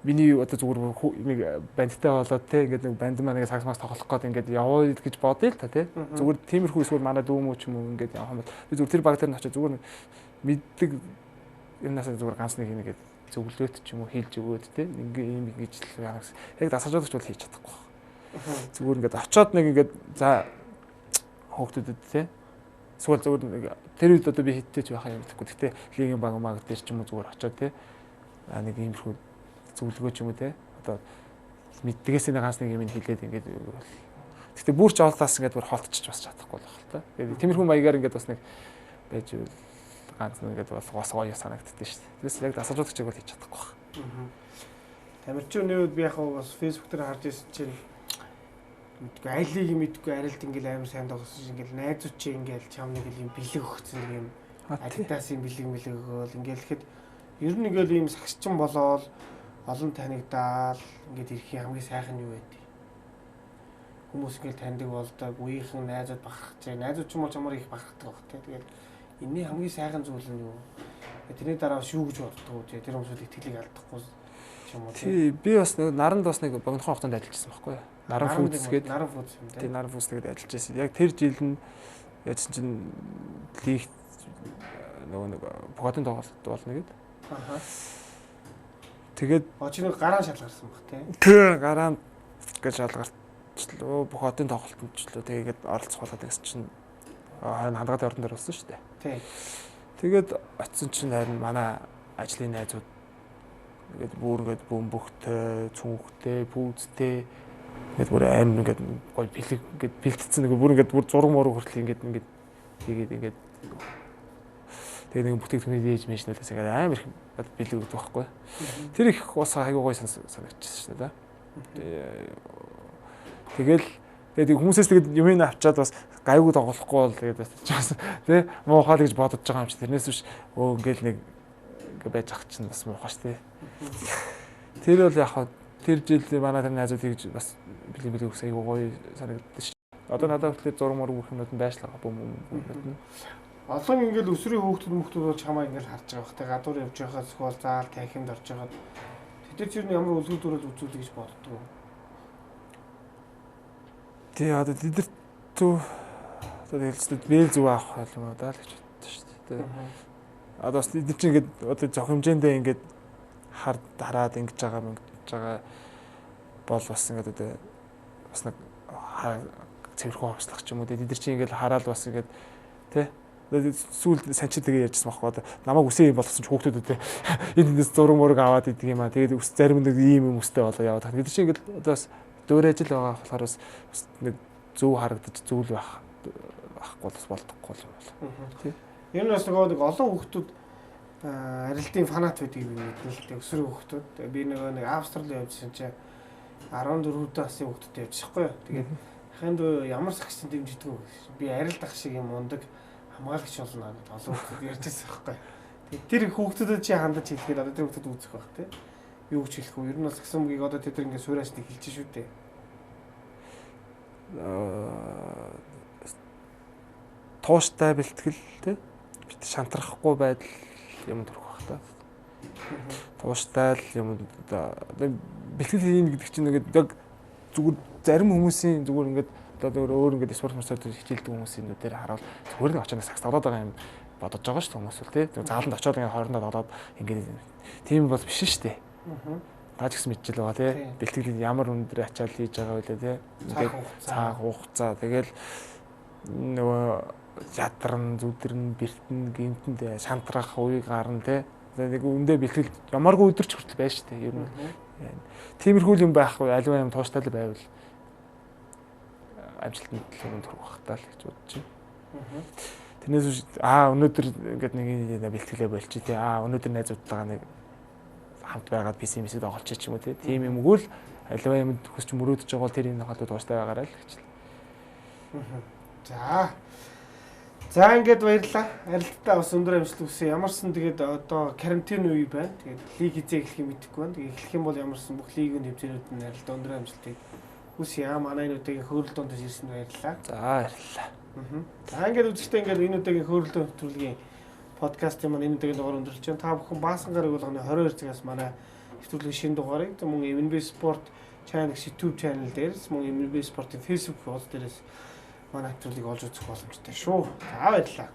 миний одоо зүгээр нэг бандтай болоод те ингээд нэг банд маань нэг саксмаас тоглох гээд ингээд яваа гэж бодъё л та те. Зүгээр тиймэрхүү эсвэл манай дүү мүү ч юм уу ингээд явах юм бол би зүгээр тэр баг дээр нь очиж зүгээр мэддэг юмнаас зүгээр ганц нэг ингээд зөвлөөд ч юм уу хийлж өгөөд те ингээд ийм ингэж л яг дасгалжуулагч бол хийж чадахгүй. Зүгээр ингээд очиод нэг ингээд за хөөхтөдөд те эсвэл зүгээр нэг тэр үед одоо би хиттэй ч байхаа юм гэхгүй. Гэтэ лигийн баг маа гэдэг ч юм уу зүгээр очиод те нэг иймэрхүү зөвлөгөө ч юм уу те одоо мэддгээс нэг ганц нэг юм хэлээд ингээд гэхдээ бүр ч олдоос ингээд бүр холтчих бас чадахгүй байх л та. Тэгээд тиймэрхүү маягаар ингээд бас нэг байж ганц нэгэд бас гоё санагддээ шүү дээ. Тэрээс яг дасгалжуулагчийг бол хийж чадахгүй байна. Тамирчны үед би яг бас фэйсбүүк дээр харж ирсэн чинь мэдгүй айлыг мэдгүй арилд ингээл амар сайн тоглосон ингээл найзууд чи ингээл чам нэг юм бэлэг өгсөн юм адидас юм бэлэг өгөөл ингээл ихэд ер нь ингээл ийм сагсчин болоод олон танигдаал ингээд ирэхийн хамгийн сайхан юу байдгийг хүмүүс ингээл таньдаг болдог үеийнхэн найзууд бахархаж найзууд ч юм уу чамаар их бахархдаг баг те тэгээд энэний хамгийн сайхан зүйл нь юу тэрний дараа шүү гэж боддог үү тэр хүмүүсүүд итгэлийг алдахгүй ч юм уу тий би бас нэг наранд бас нэг богинохон хугацаанд ажиллажсэн байхгүй юу наран фудс гэдэг наран фудс юм те тий наран фудс гэдэг ажиллаж байсан яг тэр жил нь яасан чинь лиг нөгөө нэг богатын тоглолт болно гэдэг тэгээд очи нэг гараа шалгарсан баг те тий гараа гэж шалгарчлаа богатын тоглолтончлоо тэгээд оролцох болоод гэсэн чинь харин хандгаатын ордон дээр болсон шүү дээ тий тэгээд очисон чинь харин манай ажлын найзууд ингээд бүр ингээд бөмбөгтэй цүнхтэй пүүцтэй ингээд бүр аим ингээд гоё бэлэг ингээд бэлтцсэн нэг бүр ингээд бүр зураг мураг хүртэл ингээд тэгээд тэгээ нэг бүтээгдэхүүний дээж мэшнүүдээс ингээд аим их бэлэг өгдөг байхгүй. Тэр их бас хайгуу гоё санагдчихсан шүү дээ. Тэгээд хүмүүсээс тэгээд юм авчаад бас гайгүй тоглохгүй бол тэгээд бас тий муухай л гэж бодож байгаа юм чи тэрнээс биш ингээл нэг байж ах чинь бас муухай ш тий. Тэр бол яг тэр жил манай тэр найзууд хийж бас бэлэг өгс айгуу гоё санагддаг ш. Одоо надад хүртэл зураг мөр бүх юмуд нь байшлага бөмбөд. Олон ингээл өсрийн хүүхдүүд бол чамаа ингээл харж байгаа бах те гадуур явж байхад скол заал танхимд орж байгаад тэд чинь ямар үлгэрдүүрэл үзүүлэх гэж боддог. Тий одоо тэдэрт одоо хэлцэд бэл зүг авах юм уу даа л гэж боддоо шүү дээ. Одоо бас тэд чинь ингээд одоо зөх хэмжээндээ ингээд хараад ингэж байгаа бол бас ингээд одоо бас нэг цэвэрхэн хавцлах ч юм уу тэд чинь ингээд хараад бас ингээд тий сүүл санчид тэгээ ярьжсэн байхгүй одоо намайг үсээ юм болгосон ч хүүхдүүд үү эндээс зураг мураг аваад идэг юм аа тэгээд ус зарим нэг ийм юм өстэй болоо яваад тэд чинь ингээд одоо бас дөөр ажил байгаа болохоор бас нэг зөв харагдаж зүйл байхгүй бас болдохгүй юм байна. Тий. Энэ бас нэг олон хүүхдүүд арилтын фанат байдаг юм мэднэ л дээ өсвөр хүүхдүүд би нэг Австрали явжсэн чинь 14 насны хүүхдүүд явж байхгүй юу. Тэгээд ханд ямар сагчсан дэмждэг вэ? Би арилт ах шиг юм ундаг хамгаалагч болно гэдэг олон хүүхдүүд ярьжсэн байхгүй. Тэгээд тэр хүүхдүүдэд чи хандаж хэлэхэд одоо тэр хүүхдүүд үүсэх байх тий. Юу гэж хэлэх вэ? Ер нь бас гсэн мөгийг одоо тэд ингээд суурайч нэг хэлж шүү дээ. Тууштай бэлтгэл тий. Бид шантрахгүй байдал юм төрөх байх та. Тууштай л юм одоо бэлтгэл хийн гэдэг чинь ингээд яг зүгээр зарим хүмүүсийн зүгээр ингээд одоо өөр ингээд спорт мөрсөд хичээлдэг хүмүүсийн нүдээр хараад зүгээр нэг очоод сакс тоглоод байгаа юм бодож байгаа шүү дээ хүмүүс л тий. Зааланд очоод ингээд хоорондоо тоглоод ингээд тийм бол биш шүү дээ. Гаж гис мэдчихэл байгаа тий. Бэлтгэл ямар өндөр ачаал хийж байгаа байлаа тий. Ингээд цаг хугацаа тэгэл нөгөө ядарн зүдэрн бэртэн гинтэнд шантрах уй гарна тий. Нэг өндөө бэлтгэл ямаргүй өдөрч хүртэл байж шүү дээ. Ер нь тиймэрхүү юм байхгүй аливаа юм тууштай л байвал амжилтанд хүрэх багтаа л гэж бодож байна. Тэрнээс өнөөдөр ингээд нэг бэлтгэлээ болчих тий. Өнөөдөр найзуудтайгаа нэг хамт байгаад PC-мэсэд оголчих ч юм уу тий. Тийм юмгүй л аливаа юмд хүсч мөрөөдөж байгаа бол тэр энэ хатуу тууштай байгаарай л гэж. За ингээд баярлалаа. Арилттай бас өндөр амжилт хүсье. Ямарсан тэгээд одоо карантин үе байна. Тэгээд лиг хизээ эхлэх юм мэдэхгүй байна. Тэгээд эхлэх юм бол ямарсан бүх лигийн хэмжээнүүд нь арилт өндөр амжилтыг хүсье. Манай энэ үеийн хөрөл доонд ирсэн баярлалаа. За баярлалаа. За ингээд үзэгчтэй ингээд энэ үеийн хөрөл доонд нэвтрүүлгийн подкастын маань энэ үеийн дугаар өндөрлж байна. Та бүхэн баасан гараг болгоны 22 цагаас манай нэвтрүүлгийн шинэ дугаарыг мөн MNB Sport channel YouTube channel дээрс мөн MNB Sport-ийн Facebook хуудас дээрээс манай нэвтрүүлгийг олж үзэх боломжтой шүү. За баярлалаа.